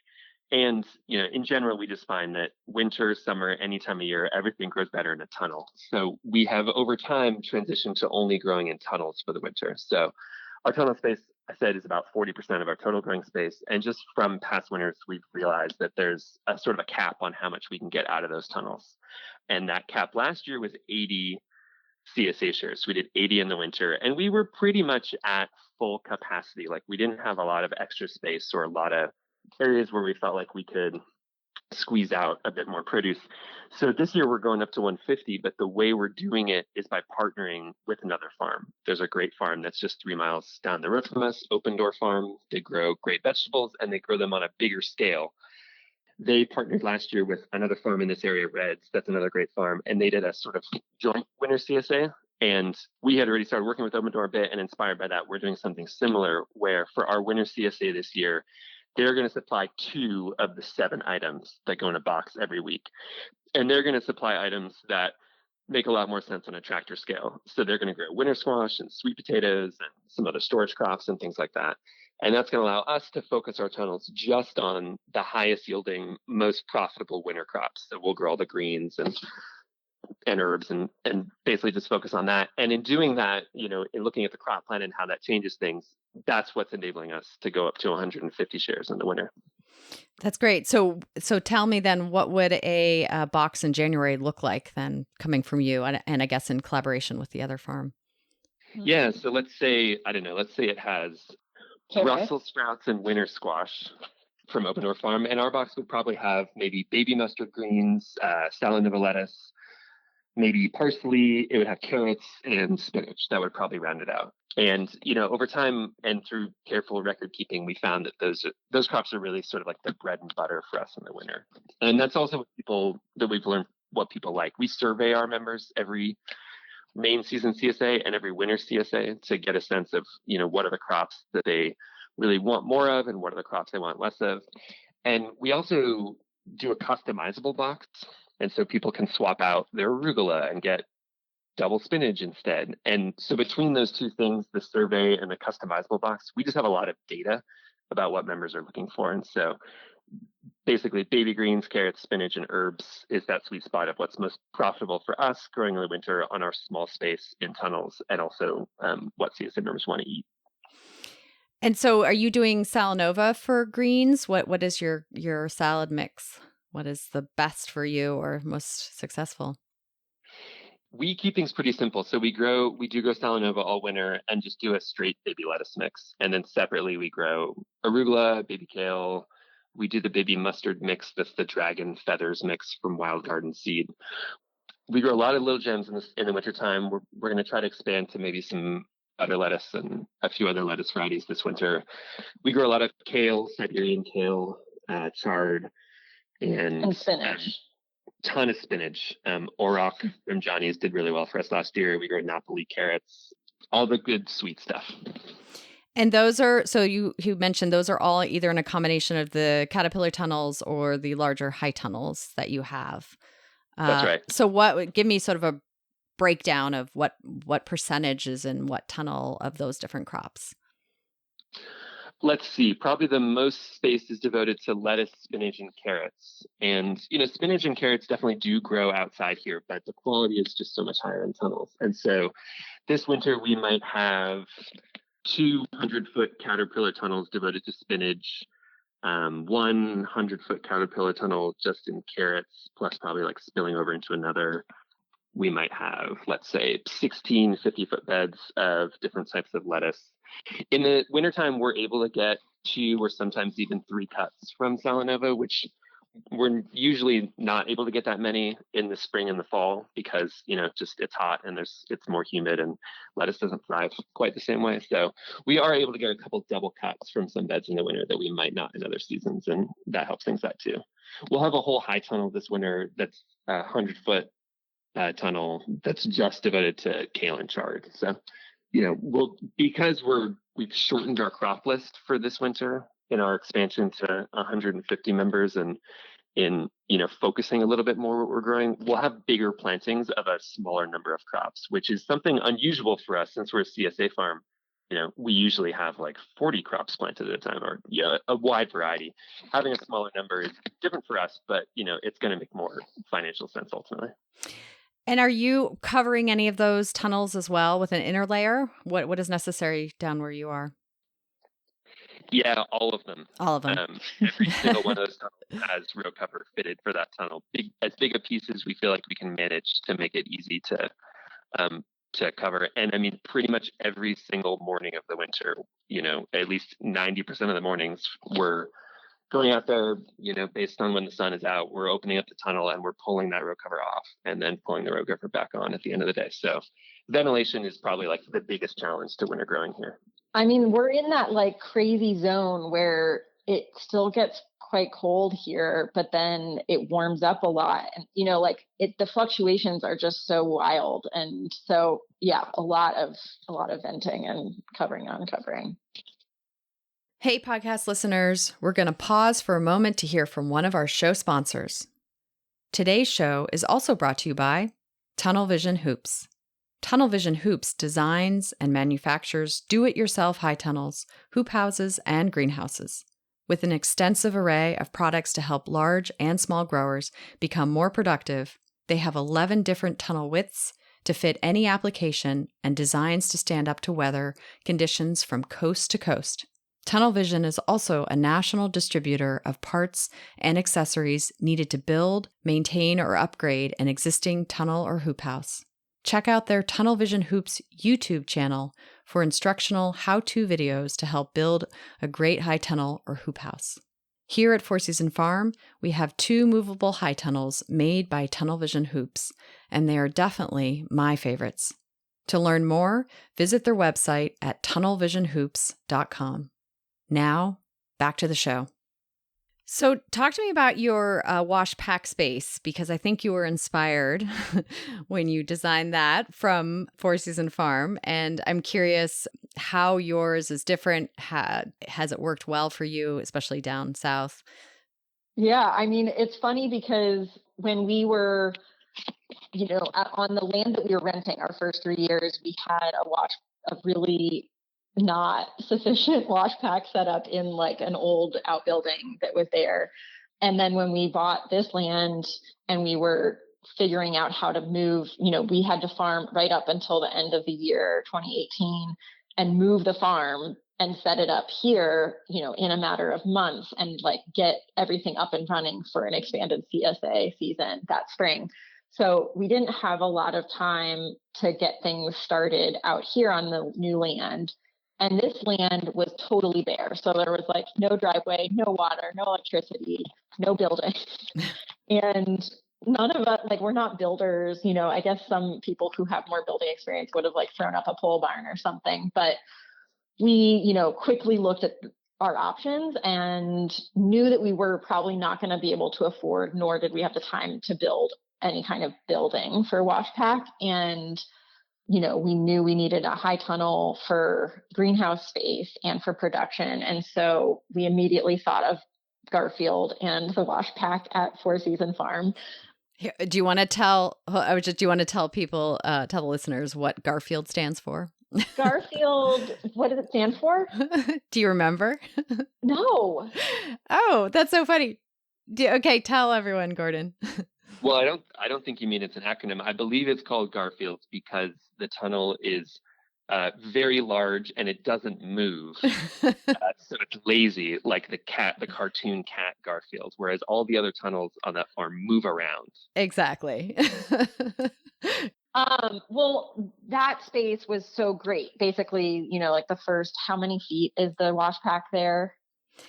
And, in general, we just find that winter, summer, any time of year, everything grows better in a tunnel. So we have over time transitioned to only growing in tunnels for the winter. So our tunnel space, I said, is about 40% of our total growing space. And just from past winters, we've realized that there's a sort of a cap on how much we can get out of those tunnels. And that cap last year was 80 CSA shares. We did 80 in the winter, and we were pretty much at full capacity. Like, we didn't have a lot of extra space or a lot of areas where we felt like we could squeeze out a bit more produce. So this year we're going up to 150, but the way we're doing it is by partnering with another farm. There's a great farm that's just 3 miles down the road from us, Open Door Farm. They grow great vegetables and they grow them on a bigger scale. They partnered last year with another farm in this area, Reds. That's another great farm. And they did a sort of joint winter CSA. And we had already started working with Open Door a bit, and inspired by that, we're doing something similar where for our winter CSA this year, they're going to supply 2 of the 7 items that go in a box every week. And they're going to supply items that make a lot more sense on a tractor scale. So they're going to grow winter squash and sweet potatoes and some other storage crops and things like that. And that's going to allow us to focus our tunnels just on the highest yielding, most profitable winter crops. So we'll grow all the greens and herbs and basically just focus on that. And in doing that, in looking at the crop plan and how that changes things, that's what's enabling us to go up to 150 shares in the winter. That's great. So tell me then, what would a box in January look like then, coming from you, and I guess in collaboration with the other farm? Yeah. So let's say it has Brussels sprouts and winter squash from Open Door Farm, and our box would probably have maybe baby mustard greens, Salanova lettuce, maybe parsley. It would have carrots and spinach. That would probably round it out. And over time and through careful record keeping, we found that those crops are really sort of like the bread and butter for us in the winter. And that's also we've learned what people like. We survey our members every Maine season CSA and every winter CSA to get a sense of what are the crops that they really want more of and what are the crops they want less of. And we also do a customizable box. And so people can swap out their arugula and get double spinach instead. And so between those two things, the survey and the customizable box, we just have a lot of data about what members are looking for. And so basically baby greens, carrots, spinach, and herbs is that sweet spot of what's most profitable for us growing in the winter on our small space in tunnels, and also what CSA members want to eat. And so are you doing Salanova for greens? What is your salad mix? What is the best for you or most successful? We keep things pretty simple. So we do grow Salanova all winter and just do a straight baby lettuce mix. And then separately we grow arugula, baby kale. We do the baby mustard mix. That's the dragon feathers mix from Wild Garden Seed. We grow a lot of little gems in the wintertime. We're going to try to expand to maybe some butter lettuce and a few other lettuce varieties this winter. We grow a lot of kale, Siberian kale, chard, and spinach. Ton of spinach. Orok from Johnny's did really well for us last year. We grew Napoli carrots, all the good sweet stuff. And those are, so you mentioned those are all either in a combination of the caterpillar tunnels or the larger high tunnels that you have. That's right. So give me sort of a breakdown of what percentage is in what tunnel of those different crops? Let's see. Probably the most space is devoted to lettuce, spinach, and carrots. And, spinach and carrots definitely do grow outside here, but the quality is just so much higher in tunnels. And so this winter, we might have 200-foot caterpillar tunnels devoted to spinach, 100-foot caterpillar tunnel just in carrots, plus probably like spilling over into another. We might have, let's say, 16 50-foot beds of different types of lettuce. In the wintertime, we're able to get 2 or sometimes even 3 cuts from Salanova, which we're usually not able to get that many in the spring and the fall because, just it's hot and it's more humid and lettuce doesn't thrive quite the same way. So we are able to get a couple double cuts from some beds in the winter that we might not in other seasons, and that helps things out too. We'll have a whole high tunnel this winter that's a 100-foot tunnel that's just devoted to kale and chard. So, because we've shortened our crop list for this winter in our expansion to 150 members and in, focusing a little bit more what we're growing, we'll have bigger plantings of a smaller number of crops, which is something unusual for us since we're a CSA farm. We usually have like 40 crops planted at a time or a wide variety. Having a smaller number is different for us, but, it's going to make more financial sense ultimately. And are you covering any of those tunnels as well with an inner layer? What is necessary down where you are? Yeah, all of them. All of them. Every single one of those tunnels has row cover fitted for that tunnel. As big a piece as we feel like we can manage to make it easy to cover. And I mean, pretty much every single morning of the winter, at least 90% of the mornings, we're going out there, based on when the sun is out, we're opening up the tunnel and we're pulling that row cover off and then pulling the row cover back on at the end of the day. So ventilation is probably like the biggest challenge to winter growing here. I mean, we're in that like crazy zone where it still gets quite cold here, but then it warms up a lot. And, the fluctuations are just so wild. And so, yeah, a lot of venting and covering, uncovering. Hey, podcast listeners, we're going to pause for a moment to hear from one of our show sponsors. Today's show is also brought to you by Tunnel Vision Hoops. Tunnel Vision Hoops designs and manufactures do-it-yourself high tunnels, hoop houses, and greenhouses. With an extensive array of products to help large and small growers become more productive, they have 11 different tunnel widths to fit any application and designs to stand up to weather conditions from coast to coast. Tunnel Vision is also a national distributor of parts and accessories needed to build, maintain, or upgrade an existing tunnel or hoop house. Check out their Tunnel Vision Hoops YouTube channel for instructional how-to videos to help build a great high tunnel or hoop house. Here at Four Season Farm, we have 2 movable high tunnels made by Tunnel Vision Hoops, and they are definitely my favorites. To learn more, visit their website at tunnelvisionhoops.com. Now, back to the show. So talk to me about your wash pack space, because I think you were inspired when you designed that from Four Season Farm. And I'm curious how yours is different. Has it worked well for you, especially down south? Yeah, I mean, it's funny because when we were, on the land that we were renting our first 3 years, we had a really not sufficient wash pack set up in like an old outbuilding that was there. And then when we bought this land and we were figuring out how to move, we had to farm right up until the end of the year 2018 and move the farm and set it up here, in a matter of months and like get everything up and running for an expanded CSA season that spring. So we didn't have a lot of time to get things started out here on the new land. And this land was totally bare. So there was like no driveway, no water, no electricity, no building. And none of us, like, we're not builders. I guess some people who have more building experience would have like thrown up a pole barn or something. But we, quickly looked at our options and knew that we were probably not going to be able to afford, nor did we have the time to build any kind of building for wash pack. And we knew we needed a high tunnel for greenhouse space and for production. And so we immediately thought of Garfield and the wash pack at Four Season Farm. Do you want to tell people, tell the listeners what Garfield stands for? Garfield, what does it stand for? Do you remember? No. Oh, that's so funny. Okay, tell everyone, Gordon. Well, I don't think you mean it's an acronym. I believe it's called Garfield because the tunnel is very large and it doesn't move. So it's lazy, like the cartoon cat Garfield, whereas all the other tunnels on that farm move around. Exactly. Well, that space was so great. Basically, like the first, how many feet is the wash pack there?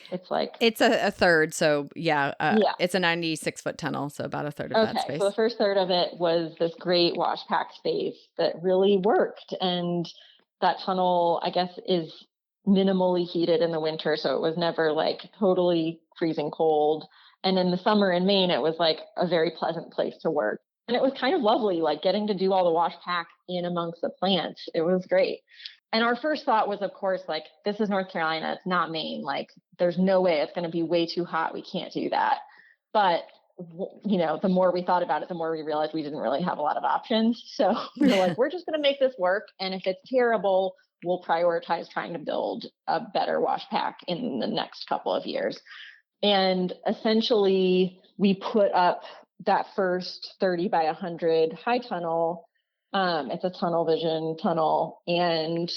It's a third. So yeah. It's a 96-foot tunnel. So about a third of that space. So the first third of it was this great wash pack space that really worked. And that tunnel, I guess, is minimally heated in the winter. So it was never like totally freezing cold. And in the summer in Maine, it was like a very pleasant place to work. And it was kind of lovely, like getting to do all the wash pack in amongst the plants. It was great. And our first thought was, of course, like, this is North Carolina. It's not Maine. Like, there's no way it's going to be way too hot. We can't do that. But, the more we thought about it, the more we realized we didn't really have a lot of options. So we were like, we're just going to make this work. And if it's terrible, we'll prioritize trying to build a better wash pack in the next couple of years. And essentially, we put up that first 30 by 100 high tunnel. It's a Tunnel Vision tunnel, and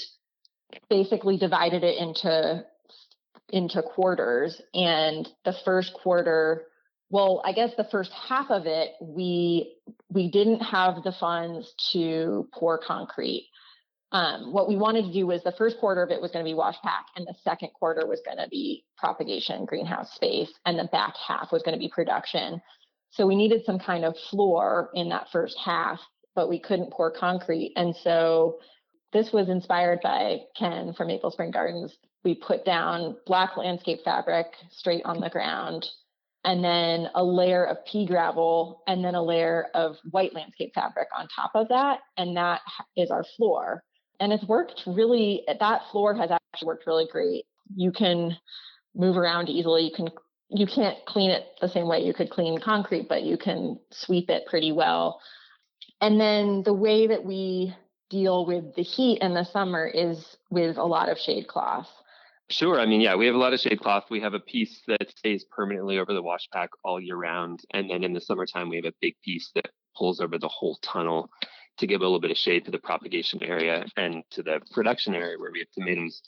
basically divided it into quarters. And the first quarter, well, I guess the first half of it, we didn't have the funds to pour concrete. What we wanted to do was the first quarter of it was going to be wash pack, and the second quarter was going to be propagation, greenhouse space, and the back half was going to be production. So we needed some kind of floor in that first half, but we couldn't pour concrete. And so this was inspired by Ken from Maple Spring Gardens. We put down black landscape fabric straight on the ground, and then a layer of pea gravel, and then a layer of white landscape fabric on top of that. And that is our floor. And it's worked really, that floor has actually worked really great. You can move around easily. You can't clean it the same way you could clean concrete, but you can sweep it pretty well. And then the way that we deal with the heat in the summer is with a lot of shade cloth. Sure. I mean, yeah, we have a lot of shade cloth. We have a piece that stays permanently over the wash pack all year round. And then in the summertime, we have a big piece that pulls over the whole tunnel to give a little bit of shade to the propagation area and to the production area where we have tomatoes.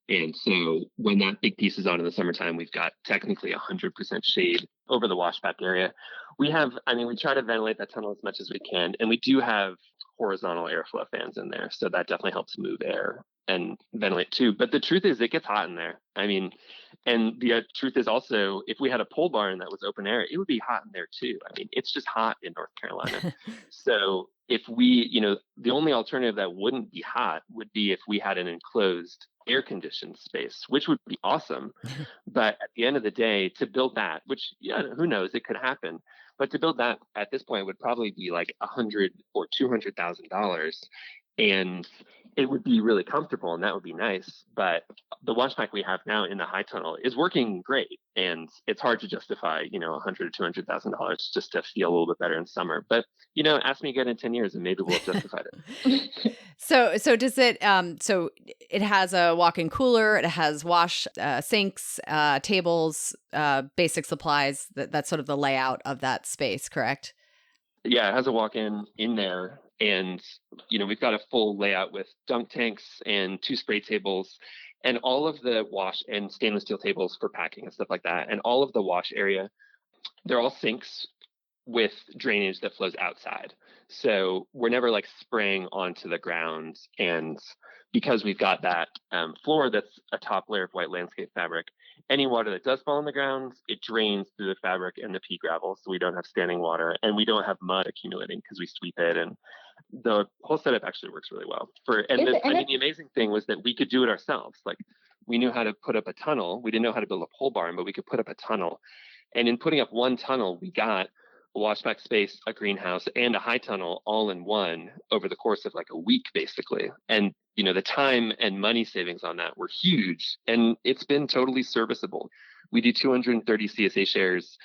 And so when that big piece is on in the summertime, we've got technically 100% shade over the wash pack area. We try to ventilate that tunnel as much as we can. And we do have horizontal airflow fans in there. So that definitely helps move air and ventilate too. But the truth is it gets hot in there. I mean, and the truth is also, if we had a pole barn that was open air, it would be hot in there too. I mean, it's just hot in North Carolina. So if we, the only alternative that wouldn't be hot would be if we had an enclosed air conditioned space, which would be awesome. But at the end of the day, to build that, which, who knows, it could happen. But to build that at this point would probably be like $100,000 or $200,000. And it would be really comfortable and that would be nice. But the wash pack we have now in the high tunnel is working great. And it's hard to justify, $100,000 or $200,000 just to feel a little bit better in summer. But, ask me again in 10 years and maybe we'll have justified it. So does it, so it has a walk-in cooler, it has wash sinks, tables, basic supplies, that's sort of the layout of that space, correct? Yeah, it has a walk-in in there. And, we've got a full layout with dunk tanks and 2 spray tables and all of the wash and stainless steel tables for packing and stuff like that. And all of the wash area, they're all sinks with drainage that flows outside. So we're never like spraying onto the ground. And because we've got that floor that's a top layer of white landscape fabric, any water that does fall on the ground, it drains through the fabric and the pea gravel. So we don't have standing water and we don't have mud accumulating because we sweep it. And the whole setup actually works really well. The amazing thing was that we could do it ourselves. Like we knew how to put up a tunnel. We didn't know how to build a pole barn, but we could put up a tunnel. And in putting up one tunnel, we got a washback space, a greenhouse, and a high tunnel all in one over the course of like a week, basically. And, the time and money savings on that were huge. And it's been totally serviceable. We do 230 CSA shares.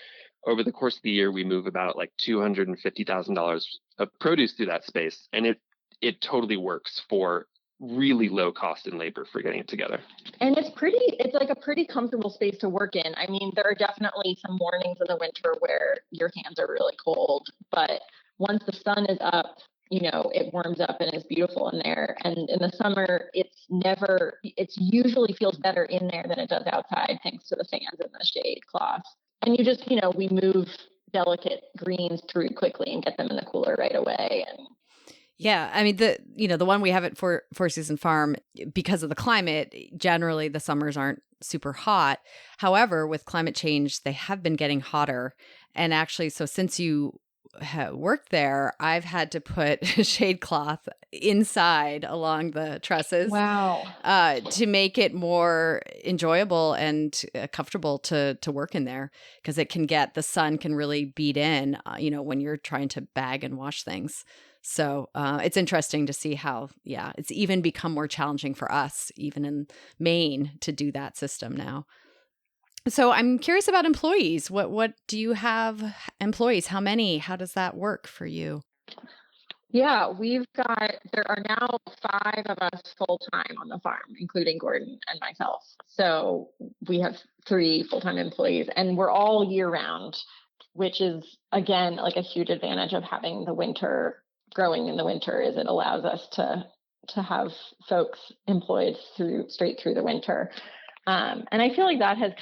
Over the course of the year, we move about like $250,000 of produce through that space. And it totally works for really low cost in labor for getting it together. And it's like a pretty comfortable space to work in. I mean, there are definitely some mornings in the winter where your hands are really cold, but once the sun is up, it warms up and is beautiful in there. And in the summer, it usually feels better in there than it does outside, thanks to the fans and the shade cloth. And you just, we move delicate greens through quickly and get them in the cooler right away. And yeah, I mean, the one we have at Four Season Farm, because of the climate, generally the summers aren't super hot. However, with climate change, they have been getting hotter. And actually, so since you worked there, I've had to put shade cloth inside along the trusses. Wow. To make it more enjoyable and comfortable to work in there, because the sun can really beat in, when you're trying to bag and wash things. So it's interesting to see how, it's even become more challenging for us, even in Maine, to do that system now. So I'm curious about employees. What do you have employees? How many? How does that work for you? Yeah, there are now 5 of us full-time on the farm, including Gordon and myself. So we have 3 full-time employees and we're all year round, which is, again, like a huge advantage of having growing in the winter, is it allows us to have folks employed straight through the winter. And I feel like that has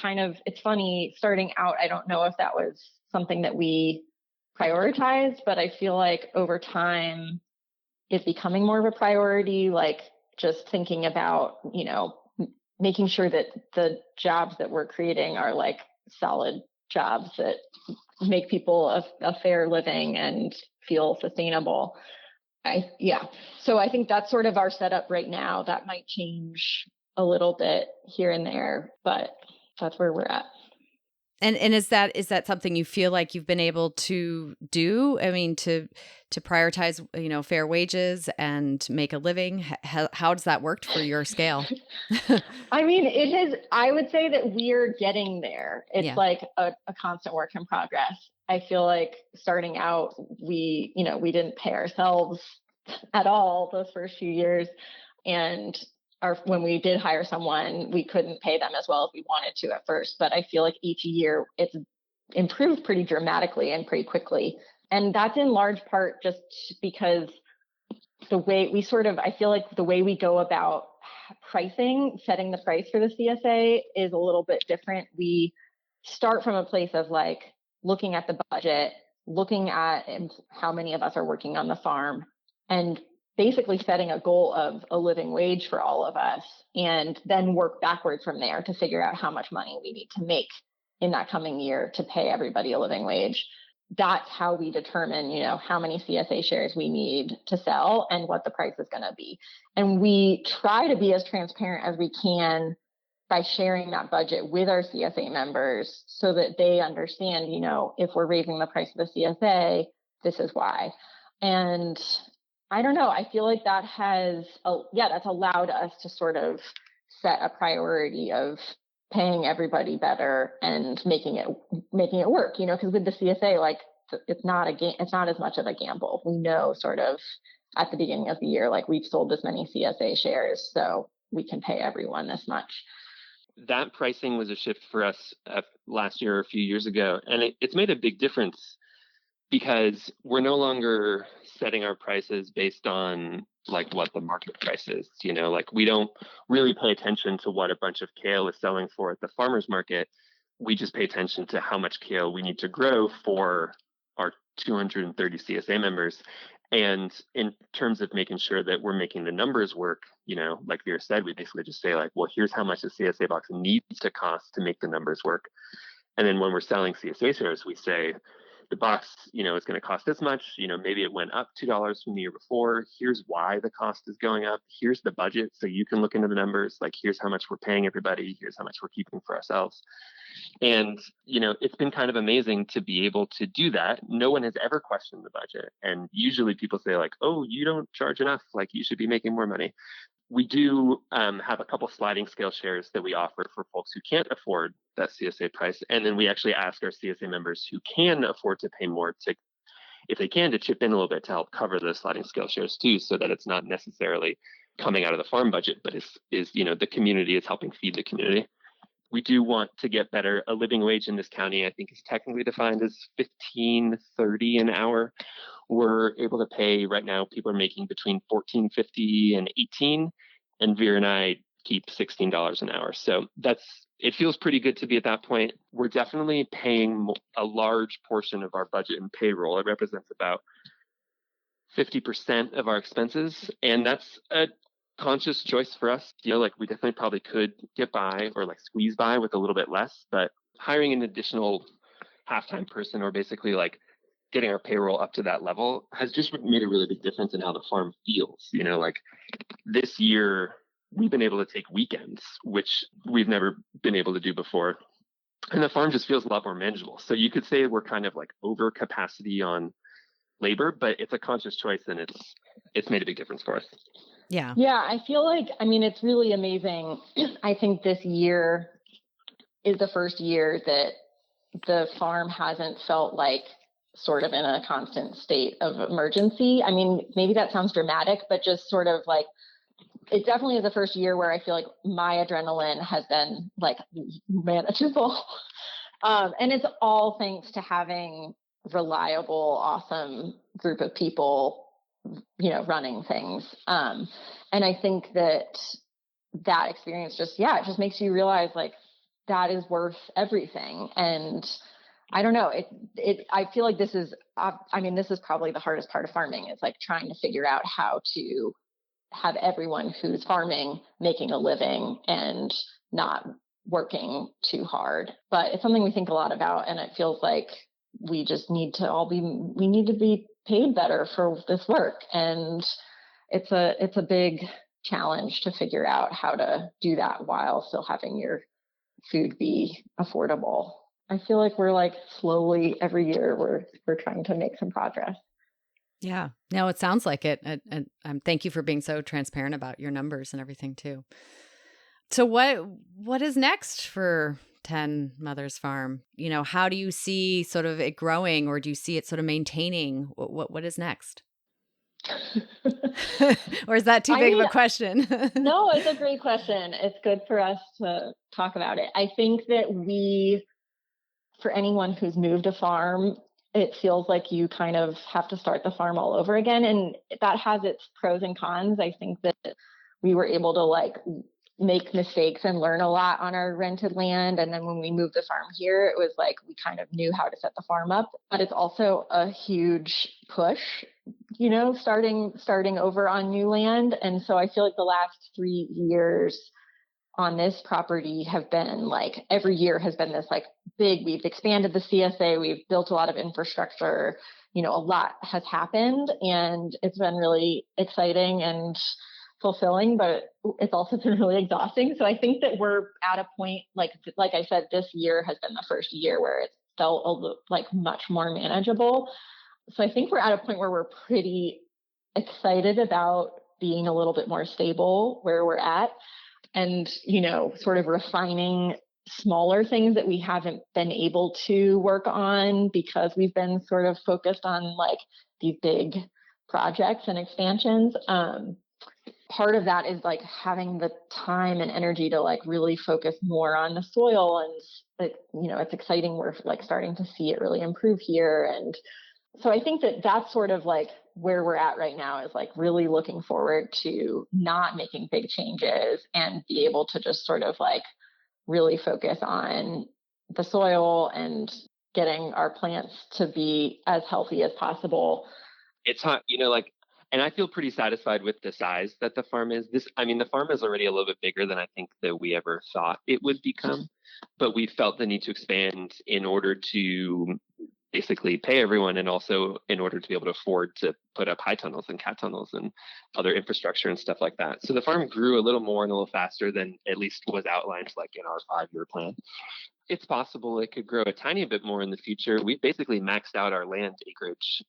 it's funny, starting out, I don't know if that was something that we prioritized, but I feel like over time it's becoming more of a priority, like just thinking about, making sure that the jobs that we're creating are like solid jobs that make people a fair living and feel sustainable. So I think that's sort of our setup right now. That might change a little bit here and there, but that's where we're at. And is that something you feel like you've been able to do? I mean, to prioritize, fair wages and make a living. How does that work for your scale? I mean, it is. I would say that we're getting there. It's Yeah. like a constant work in progress. I feel like starting out, we didn't pay ourselves at all those first few years, and when we did hire someone, we couldn't pay them as well as we wanted to at first. But I feel like each year it's improved pretty dramatically and pretty quickly. And that's in large part just because the way I feel like the way we go about pricing, setting the price for the CSA is a little bit different. We start from a place of like looking at the budget, looking at how many of us are working on the farm, and basically setting a goal of a living wage for all of us, and then work backwards from there to figure out how much money we need to make in that coming year to pay everybody a living wage. That's how we determine, how many CSA shares we need to sell and what the price is going to be. And we try to be as transparent as we can by sharing that budget with our CSA members so that they understand, if we're raising the price of the CSA, this is why. And I don't know, I feel like that that's allowed us to sort of set a priority of paying everybody better and making it work, because with the CSA, like it's not as much of a gamble. We know sort of at the beginning of the year, like we've sold this many CSA shares, so we can pay everyone this much. That pricing was a shift for us last year or a few years ago, and it's made a big difference because we're no longer setting our prices based on like what the market price is. Like we don't really pay attention to what a bunch of kale is selling for at the farmer's market. We just pay attention to how much kale we need to grow for our 230 CSA members. And in terms of making sure that we're making the numbers work, like Vera said, we basically just say like, well, here's how much the CSA box needs to cost to make the numbers work. And then when we're selling CSA shares, we say the box, is going to cost this much. Maybe it went up $2 from the year before. Here's why the cost is going up. Here's the budget, so you can look into the numbers. Like, here's how much we're paying everybody. Here's how much we're keeping for ourselves. And, it's been kind of amazing to be able to do that. No one has ever questioned the budget. And usually people say like, oh, you don't charge enough. Like, you should be making more money. We do have a couple sliding scale shares that we offer for folks who can't afford that CSA price. And then we actually ask our CSA members who can afford to pay more to, if they can, to chip in a little bit to help cover those sliding scale shares too, so that it's not necessarily coming out of the farm budget, but is the community is helping feed the community. We do want to get better. A living wage in this county, I think, is technically defined as $15.30 an hour. We're able to pay right now, people are making between $14.50 and $18, and Vera and I keep $16 an hour. So it feels pretty good to be at that point. We're definitely paying a large portion of our budget in payroll. It represents about 50% of our expenses, and that's a conscious choice for us. Like we definitely probably could get by or like squeeze by with a little bit less, but hiring an additional half-time person or basically like getting our payroll up to that level has just made a really big difference in how the farm feels. Like this year we've been able to take weekends, which we've never been able to do before. And the farm just feels a lot more manageable. So you could say we're kind of like over capacity on labor, but it's a conscious choice and it's made a big difference for us. Yeah. Yeah, I feel like, it's really amazing. I think this year is the first year that the farm hasn't felt like sort of in a constant state of emergency. Maybe that sounds dramatic, but just sort of like, it definitely is the first year where I feel like my adrenaline has been like manageable. And it's all thanks to having reliable, awesome group of people running things. And I think that experience just makes you realize like that is worth everything. And I don't know, I feel like this is probably the hardest part of farming, is like trying to figure out how to have everyone who's farming making a living and not working too hard. But it's something we think a lot about, and it feels like we just need to be paid better for this work. And it's a big challenge to figure out how to do that while still having your food be affordable. I feel like we're like slowly every year we're trying to make some progress. Yeah. No, it sounds like it. And thank you for being so transparent about your numbers and everything too. So what is next for 10 Mothers Farm? You know, how do you see sort of it growing, or do you see it sort of maintaining? What is next? Or is that too big of a question? No, it's a great question. It's good for us to talk about it. I think that for anyone who's moved a farm, it feels like you kind of have to start the farm all over again. And that has its pros and cons. I think that we were able to like make mistakes and learn a lot on our rented land. And then when we moved the farm here, it was like we kind of knew how to set the farm up. But it's also a huge push, you know, starting over on new land. And so I feel like the last 3 years on this property have been like every year has been this like big, we've expanded the CSA, we've built a lot of infrastructure, you know, a lot has happened, and it's been really exciting and fulfilling, but it's also been really exhausting. So I think that we're at a point, like I said, this year has been the first year where it felt like much more manageable. So I think we're at a point where we're pretty excited about being a little bit more stable where we're at, and, you know, sort of refining smaller things that we haven't been able to work on because we've been sort of focused on like these big projects and expansions. Part of that is like having the time and energy to like really focus more on the soil, and like, you know, it's exciting. We're like starting to see it really improve here. And so I think that that's sort of like where we're at right now, is like really looking forward to not making big changes and be able to just sort of like really focus on the soil and getting our plants to be as healthy as possible. It's hot, you know, like, and I feel pretty satisfied with the size that the farm is. The farm is already a little bit bigger than I think that we ever thought it would become, but we felt the need to expand in order to basically pay everyone, and also in order to be able to afford to put up high tunnels and cat tunnels and other infrastructure and stuff like that. So the farm grew a little more and a little faster than at least was outlined like in our 5-year plan. It's possible it could grow a tiny bit more in the future. We've basically maxed out our land acreage.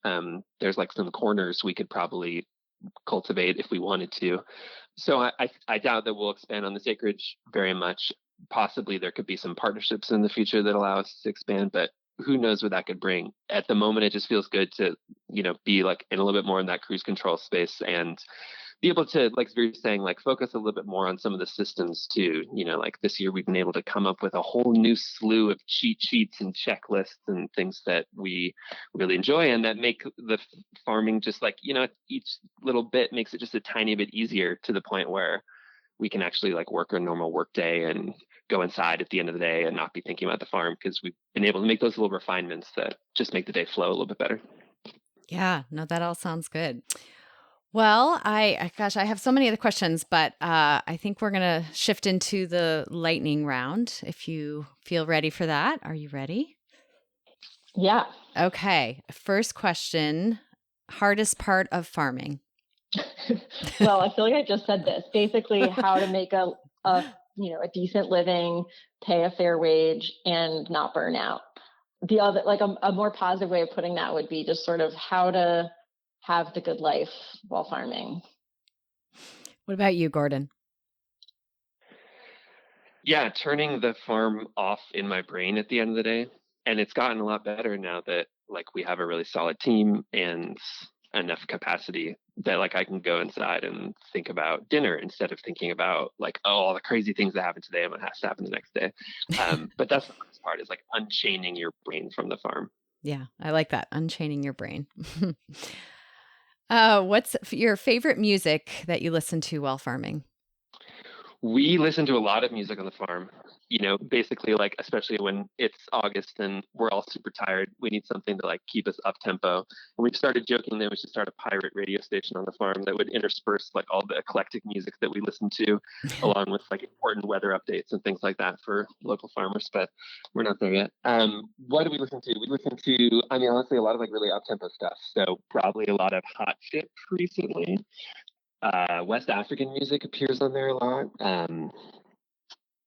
There's like some corners we could probably cultivate if we wanted to. So I doubt that we'll expand on this acreage very much. Possibly there could be some partnerships in the future that allow us to expand, but who knows what that could bring. At the moment, it just feels good to, you know, be like in a little bit more in that cruise control space and be able to, like Vera was saying, like focus a little bit more on some of the systems too. You know, like this year we've been able to come up with a whole new slew of cheat sheets and checklists and things that we really enjoy and that make the farming just like, you know, each little bit makes it just a tiny bit easier, to the point where we can actually like work a normal work day and go inside at the end of the day and not be thinking about the farm, because we've been able to make those little refinements that just make the day flow a little bit better. Yeah, no, that all sounds good. Well, I have so many other questions, but I think we're going to shift into the lightning round. If you feel ready for that, are you ready? Yeah. Okay. First question, hardest part of farming. Well, I feel like I just said this. Basically, how to make a decent living, pay a fair wage, and not burn out. The other, like a more positive way of putting that would be just sort of how to have the good life while farming. What about you, Gordon? Yeah, turning the farm off in my brain at the end of the day. And it's gotten a lot better now that like we have a really solid team and enough capacity that like I can go inside and think about dinner instead of thinking about like, oh, all the crazy things that happened today and what has to happen the next day. But that's the hardest part, is like unchaining your brain from the farm. Yeah, I like that. Unchaining your brain. What's your favorite music that you listen to while farming? We listen to a lot of music on the farm, you know, basically like, especially when it's August and we're all super tired, we need something to like keep us up tempo. And we've started joking that we should start a pirate radio station on the farm that would intersperse like all the eclectic music that we listen to, along with like important weather updates and things like that for local farmers, but we're not there yet. What do we listen to? We listen to, I mean, honestly, a lot of like really up tempo stuff. So probably a lot of Hot Chip recently. West African music appears on there a lot.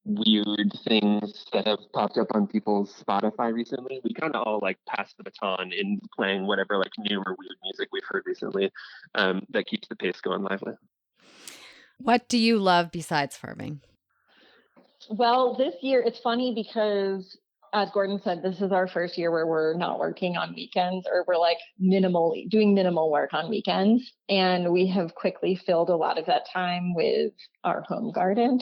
weird things that have popped up on people's Spotify recently. We kind of all like pass the baton in playing whatever like new or weird music we've heard recently, that keeps the pace going lively. What do you love besides farming? Well, this year it's funny because, as Gordon said, this is our first year where we're not working on weekends, or we're like minimally doing minimal work on weekends. And we have quickly filled a lot of that time with our home garden.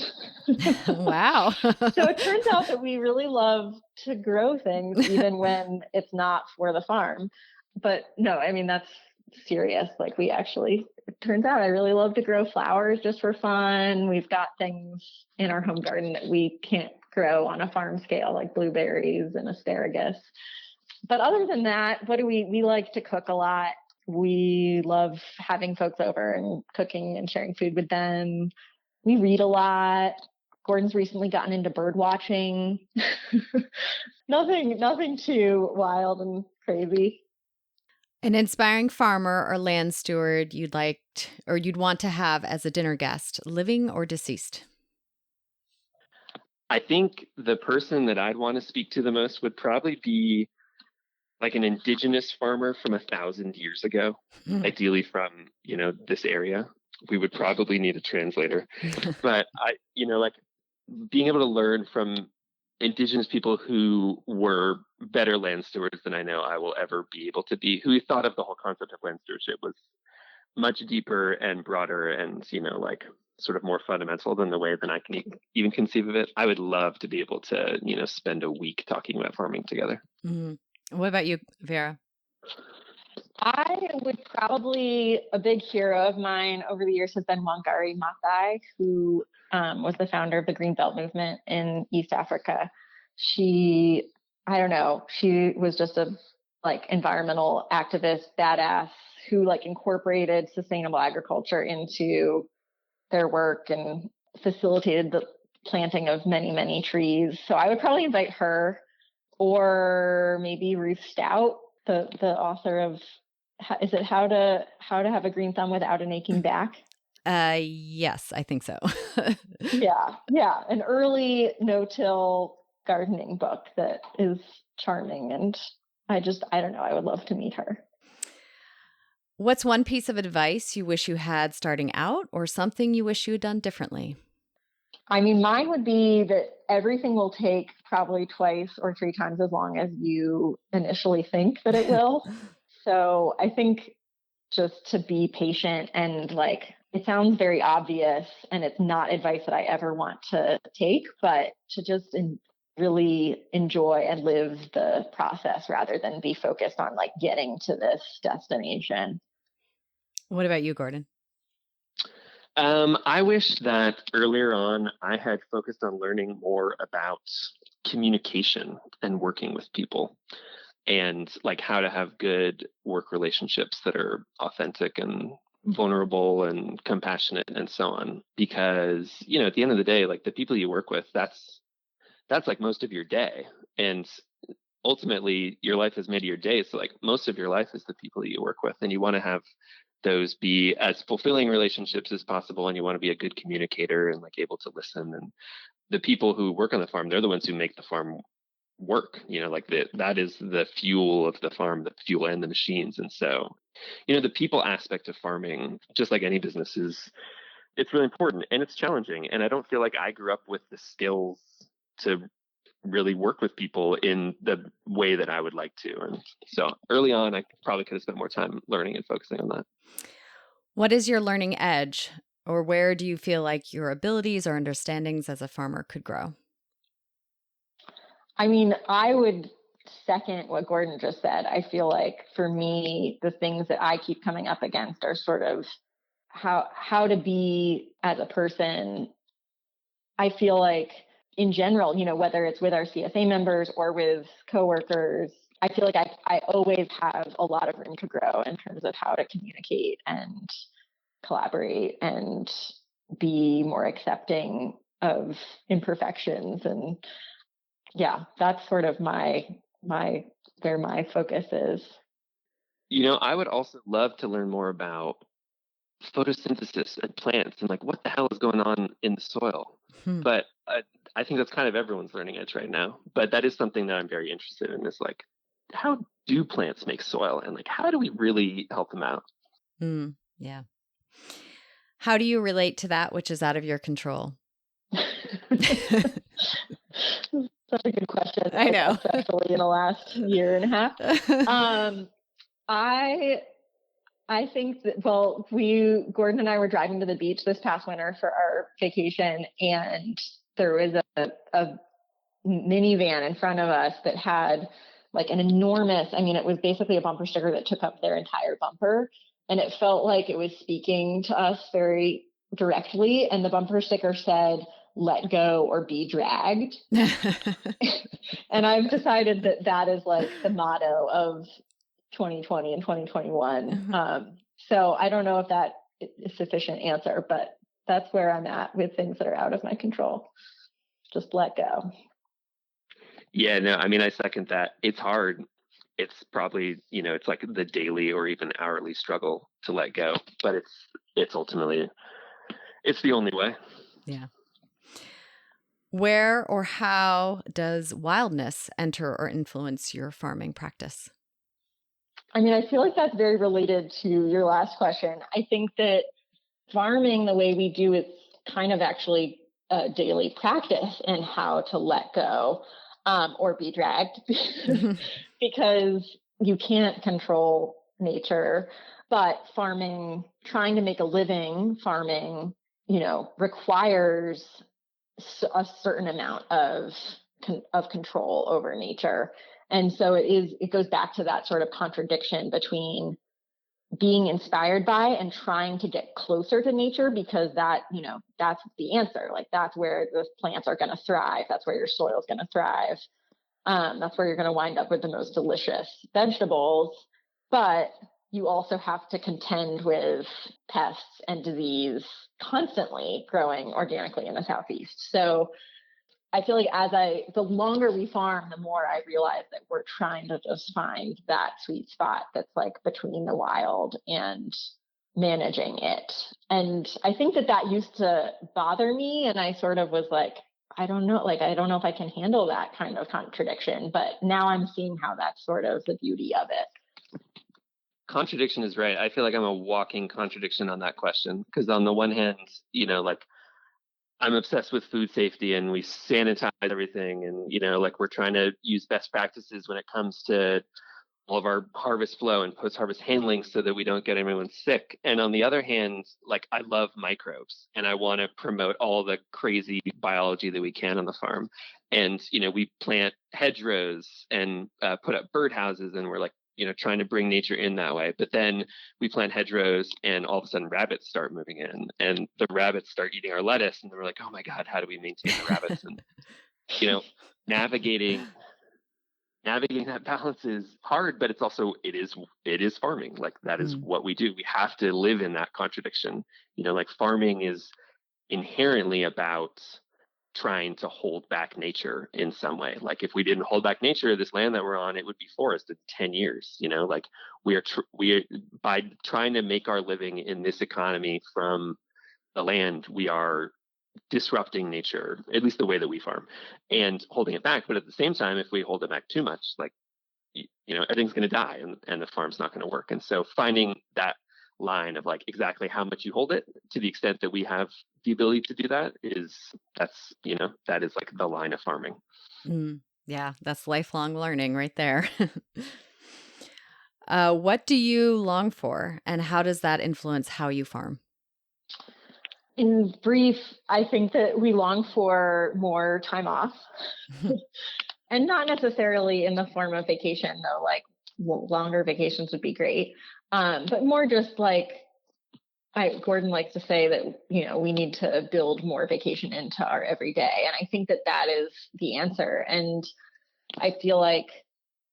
Wow. So it turns out that we really love to grow things even when it's not for the farm. But no, I mean, that's serious. Like, we actually, it turns out I really love to grow flowers just for fun. We've got things in our home garden that we can't grow on a farm scale, like blueberries and asparagus. But other than that, what do we like to cook a lot. We love having folks over and cooking and sharing food with them. We read a lot. Gordon's recently gotten into bird watching. Nothing too wild and crazy. An inspiring farmer or land steward you'd want to have as a dinner guest, living or deceased? I think the person that I'd want to speak to the most would probably be like an indigenous farmer from 1,000 years ago, ideally from, this area. We would probably need a translator, but like being able to learn from indigenous people who were better land stewards than I know I will ever be able to be, who thought of the whole concept of land stewardship was much deeper and broader and, like sort of more fundamental than the way that I can even conceive of it. I would love to be able to, spend a week talking about farming together. Mm. What about you, Vera? I would probably, a big hero of mine over the years has been Wangari Maathai, who was the founder of the Green Belt movement in East Africa. She was just a environmental activist, badass, who incorporated sustainable agriculture into their work and facilitated the planting of many, many trees. So I would probably invite her, or maybe Ruth Stout, the author of, is it How to Have a Green Thumb Without an Aching Back? Yes, I think so. Yeah. An early no-till gardening book that is charming. And I don't know, I would love to meet her. What's one piece of advice you wish you had starting out, or something you wish you had done differently? I mean, mine would be that everything will take probably 2 or 3 times as long as you initially think that it will. So I think just to be patient, and it sounds very obvious and it's not advice that I ever want to take, but to just really enjoy and live the process rather than be focused on getting to this destination. What about you, Gordon? I wish that earlier on I had focused on learning more about communication and working with people, and how to have good work relationships that are authentic and vulnerable and compassionate and so on. Because, at the end of the day, the people you work with, that's most of your day. And ultimately your life is made of your days. So most of your life is the people that you work with, and you want to have those be as fulfilling relationships as possible. And you want to be a good communicator and able to listen. And the people who work on the farm, they're the ones who make the farm work. That is the fuel of the farm, the fuel and the machines. And so, the people aspect of farming, just like any business, it's really important, and it's challenging. And I don't feel like I grew up with the skills to really work with people in the way that I would like to. And so early on, I probably could have spent more time learning and focusing on that. What is your learning edge, or where do you feel like your abilities or understandings as a farmer could grow? I mean, I would second what Gordon just said. I feel like for me, the things that I keep coming up against are sort of how to be as a person. I feel like in general, whether it's with our CSA members or with coworkers, I feel like I always have a lot of room to grow in terms of how to communicate and collaborate and be more accepting of imperfections. And yeah, that's sort of where my focus is. I would also love to learn more about photosynthesis and plants and like what the hell is going on in the soil. Hmm. But I think that's kind of everyone's learning edge right now. But that is something that I'm very interested in, is like, how do plants make soil, and like how do we really help them out? Yeah. How do you relate to that which is out of your control? Such a good question. I know. Especially in the last year and a half. I think that, well, Gordon and I were driving to the beach this past winter for our vacation, and there was a minivan in front of us that had like an enormous, I mean, it was basically a bumper sticker that took up their entire bumper. And it felt like it was speaking to us very directly. And the bumper sticker said, "Let go or be dragged." And I've decided that that is like the motto of 2020 and 2021. So I don't know if that is sufficient answer, but that's where I'm at with things that are out of my control. Just let go. Yeah, no, I mean, I second that. It's hard. It's probably, it's like the daily or even hourly struggle to let go, but it's ultimately, it's the only way. Yeah. Where or how does wildness enter or influence your farming practice? I mean, I feel like that's very related to your last question. I think that farming the way we do is kind of actually a daily practice in how to let go or be dragged because you can't control nature, but farming, trying to make a living farming, requires a certain amount of control over nature. And so it goes back to that sort of contradiction between being inspired by and trying to get closer to nature, because that's the answer. Like that's where the plants are going to thrive. That's where your soil is going to thrive. That's where you're going to wind up with the most delicious vegetables. But you also have to contend with pests and disease constantly growing organically in the Southeast. So I feel like the longer we farm, the more I realize that we're trying to just find that sweet spot that's like between the wild and managing it. And I think that used to bother me. And I sort of was like, I don't know if I can handle that kind of contradiction. But now I'm seeing how that's sort of the beauty of it. Contradiction is right. I feel like I'm a walking contradiction on that question, because on the one hand, like I'm obsessed with food safety and we sanitize everything, and like we're trying to use best practices when it comes to all of our harvest flow and post-harvest handling so that we don't get everyone sick. And on the other hand, like I love microbes and I want to promote all the crazy biology that we can on the farm. And we plant hedgerows and put up birdhouses, and we're like trying to bring nature in that way. But then we plant hedgerows and all of a sudden rabbits start moving in, and the rabbits start eating our lettuce, and we're like, oh my God, how do we maintain the rabbits? And navigating that balance is hard, but it's also it is farming. Like that is what we do. We have to live in that contradiction. Like farming is inherently about trying to hold back nature in some way. Like if we didn't hold back nature, this land that we're on, it would be forested 10 years. Like we are by trying to make our living in this economy from the land, we are disrupting nature, at least the way that we farm, and holding it back. But at the same time, if we hold it back too much, like everything's going to die, and the farm's not going to work. And so finding that line of like exactly how much you hold it, to the extent that we have the ability to do that, that is like the line of farming. Yeah, that's lifelong learning right there. What do you long for, and how does that influence how you farm? In brief, I think that we long for more time off, and not necessarily in the form of vacation, though. Like longer vacations would be great, but more just like Gordon likes to say that we need to build more vacation into our everyday, and I think that is the answer. And I feel like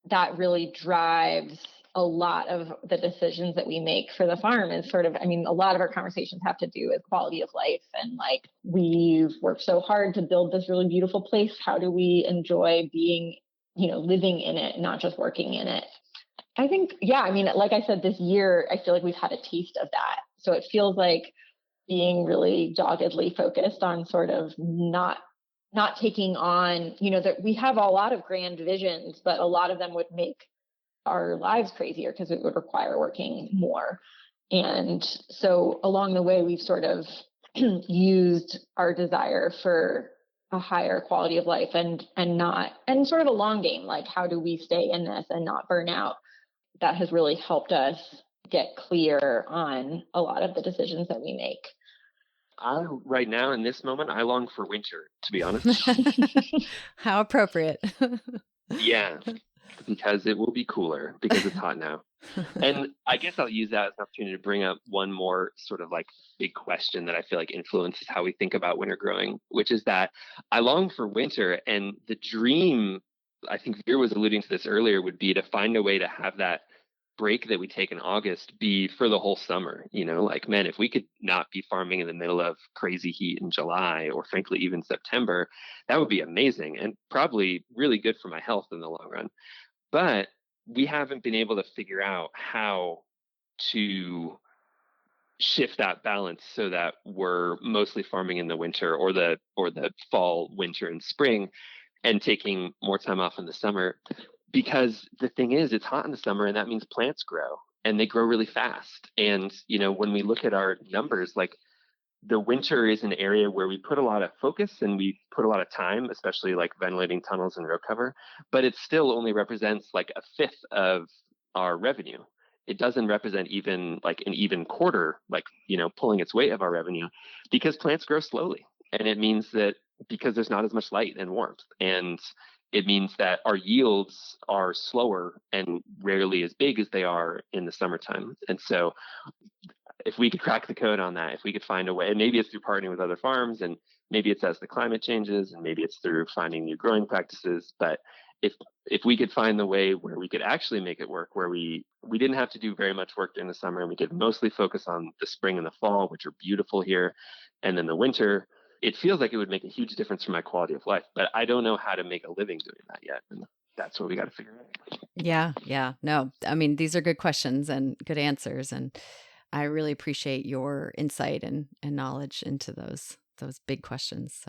that really drives a lot of the decisions that we make for the farm. Is sort of, I mean, a lot of our conversations have to do with quality of life, and like we've worked so hard to build this really beautiful place. How do we enjoy being, living in it, not just working in it? I think, yeah, I mean, like I said, this year, I feel like we've had a taste of that. So it feels like being really doggedly focused on sort of not taking on, that we have a lot of grand visions, but a lot of them would make our lives crazier because it would require working more. And so along the way, we've sort of used our desire for a higher quality of life and sort of a long game, like how do we stay in this and not burn out? That has really helped us get clear on a lot of the decisions that we make. Right now, in this moment, I long for winter, to be honest. How appropriate. Yeah, because it will be cooler because it's hot now. And I guess I'll use that as an opportunity to bring up one more sort of like big question that I feel like influences how we think about winter growing, which is that I long for winter, and the dream, I think Vera was alluding to this earlier, would be to find a way to have that break that we take in August be for the whole summer. Like, man, if we could not be farming in the middle of crazy heat in July, or frankly even September, that would be amazing and probably really good for my health in the long run. But we haven't been able to figure out how to shift that balance so that we're mostly farming in the winter or the fall, winter, and spring, and taking more time off in the summer. Because the thing is, it's hot in the summer, and that means plants grow, and they grow really fast. And, when we look at our numbers, like, the winter is an area where we put a lot of focus and we put a lot of time, especially like ventilating tunnels and row cover, but it still only represents like a fifth of our revenue. It doesn't represent even like an even quarter, like, pulling its weight of our revenue, because plants grow slowly. And it means that because there's not as much light and warmth, and it means that our yields are slower and rarely as big as they are in the summertime. And so if we could crack the code on that, if we could find a way, and maybe it's through partnering with other farms, and maybe it's as the climate changes, and maybe it's through finding new growing practices. But if we could find the way where we could actually make it work, where we didn't have to do very much work during the summer, and we could mostly focus on the spring and the fall, which are beautiful here, and then the winter, it feels like it would make a huge difference for my quality of life. But I don't know how to make a living doing that yet. And that's what we got to figure out. Yeah. No, I mean, these are good questions and good answers. And I really appreciate your insight and knowledge into those big questions.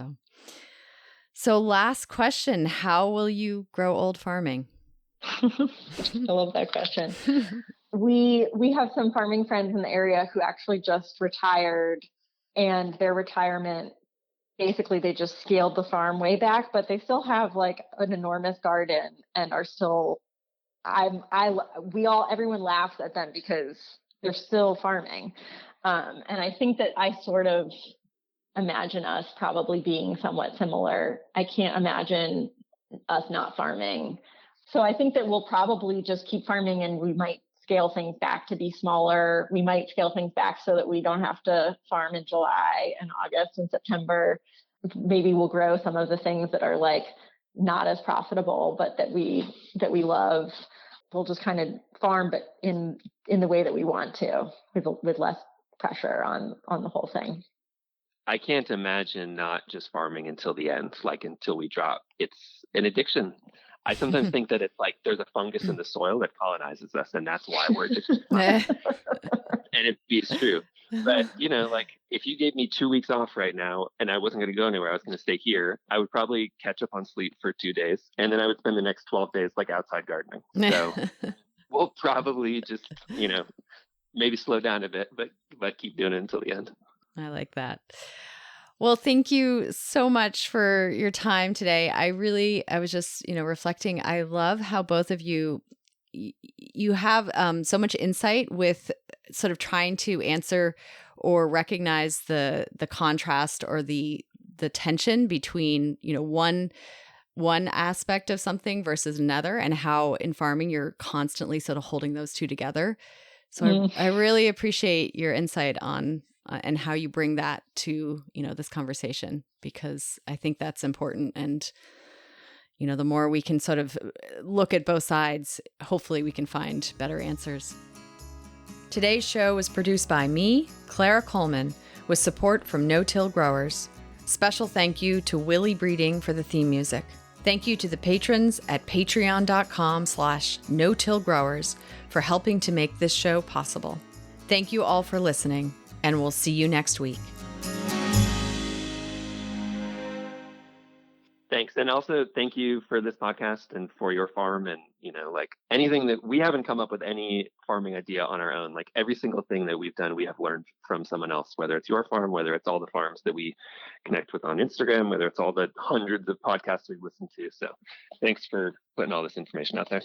So last question, how will you grow old farming? I love that question. We have some farming friends in the area who actually just retired, and their retirement, basically they just scaled the farm way back, but they still have like an enormous garden and are still, everyone laughs at them because they're still farming. And I think that I sort of imagine us probably being somewhat similar. I can't imagine us not farming. So I think that we'll probably just keep farming, and we might scale things back to be smaller. We might scale things back so that we don't have to farm in July and August and September. Maybe we'll grow some of the things that are like not as profitable, but that we love. We'll just kind of farm, but in the way that we want to, with less pressure on the whole thing. I can't imagine not just farming until the end, like until we drop. It's an addiction. I sometimes think that it's like there's a fungus in the soil that colonizes us, and that's why we're addicted. And it's true. But, like if you gave me 2 weeks off right now and I wasn't going to go anywhere, I was going to stay here, I would probably catch up on sleep for 2 days. And then I would spend the next 12 days like outside gardening. So we'll probably just, maybe slow down a bit, but keep doing it until the end. I like that. Well, thank you so much for your time today. I was just, reflecting. I love how both of you have so much insight with sort of trying to answer or recognize the contrast or the tension between, one aspect of something versus another, and how in farming you're constantly sort of holding those two together. So I really appreciate your insight on and how you bring that to, this conversation, because I think that's important. And, the more we can sort of look at both sides, hopefully we can find better answers. Today's show was produced by me, Clara Coleman, with support from No-Till Growers. Special thank you to Willie Breeding for the theme music. Thank you to the patrons at patreon.com/no-till growers for helping to make this show possible. Thank you all for listening. And we'll see you next week. Thanks. And also thank you for this podcast and for your farm. And, like anything that we haven't come up with any farming idea on our own, like every single thing that we've done, we have learned from someone else, whether it's your farm, whether it's all the farms that we connect with on Instagram, whether it's all the hundreds of podcasts we've listened to. So thanks for putting all this information out there.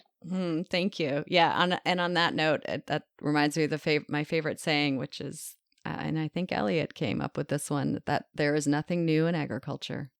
Thank you. Yeah. On that note, that reminds me of my favorite saying, which is, and I think Elliot came up with this one, that there is nothing new in agriculture.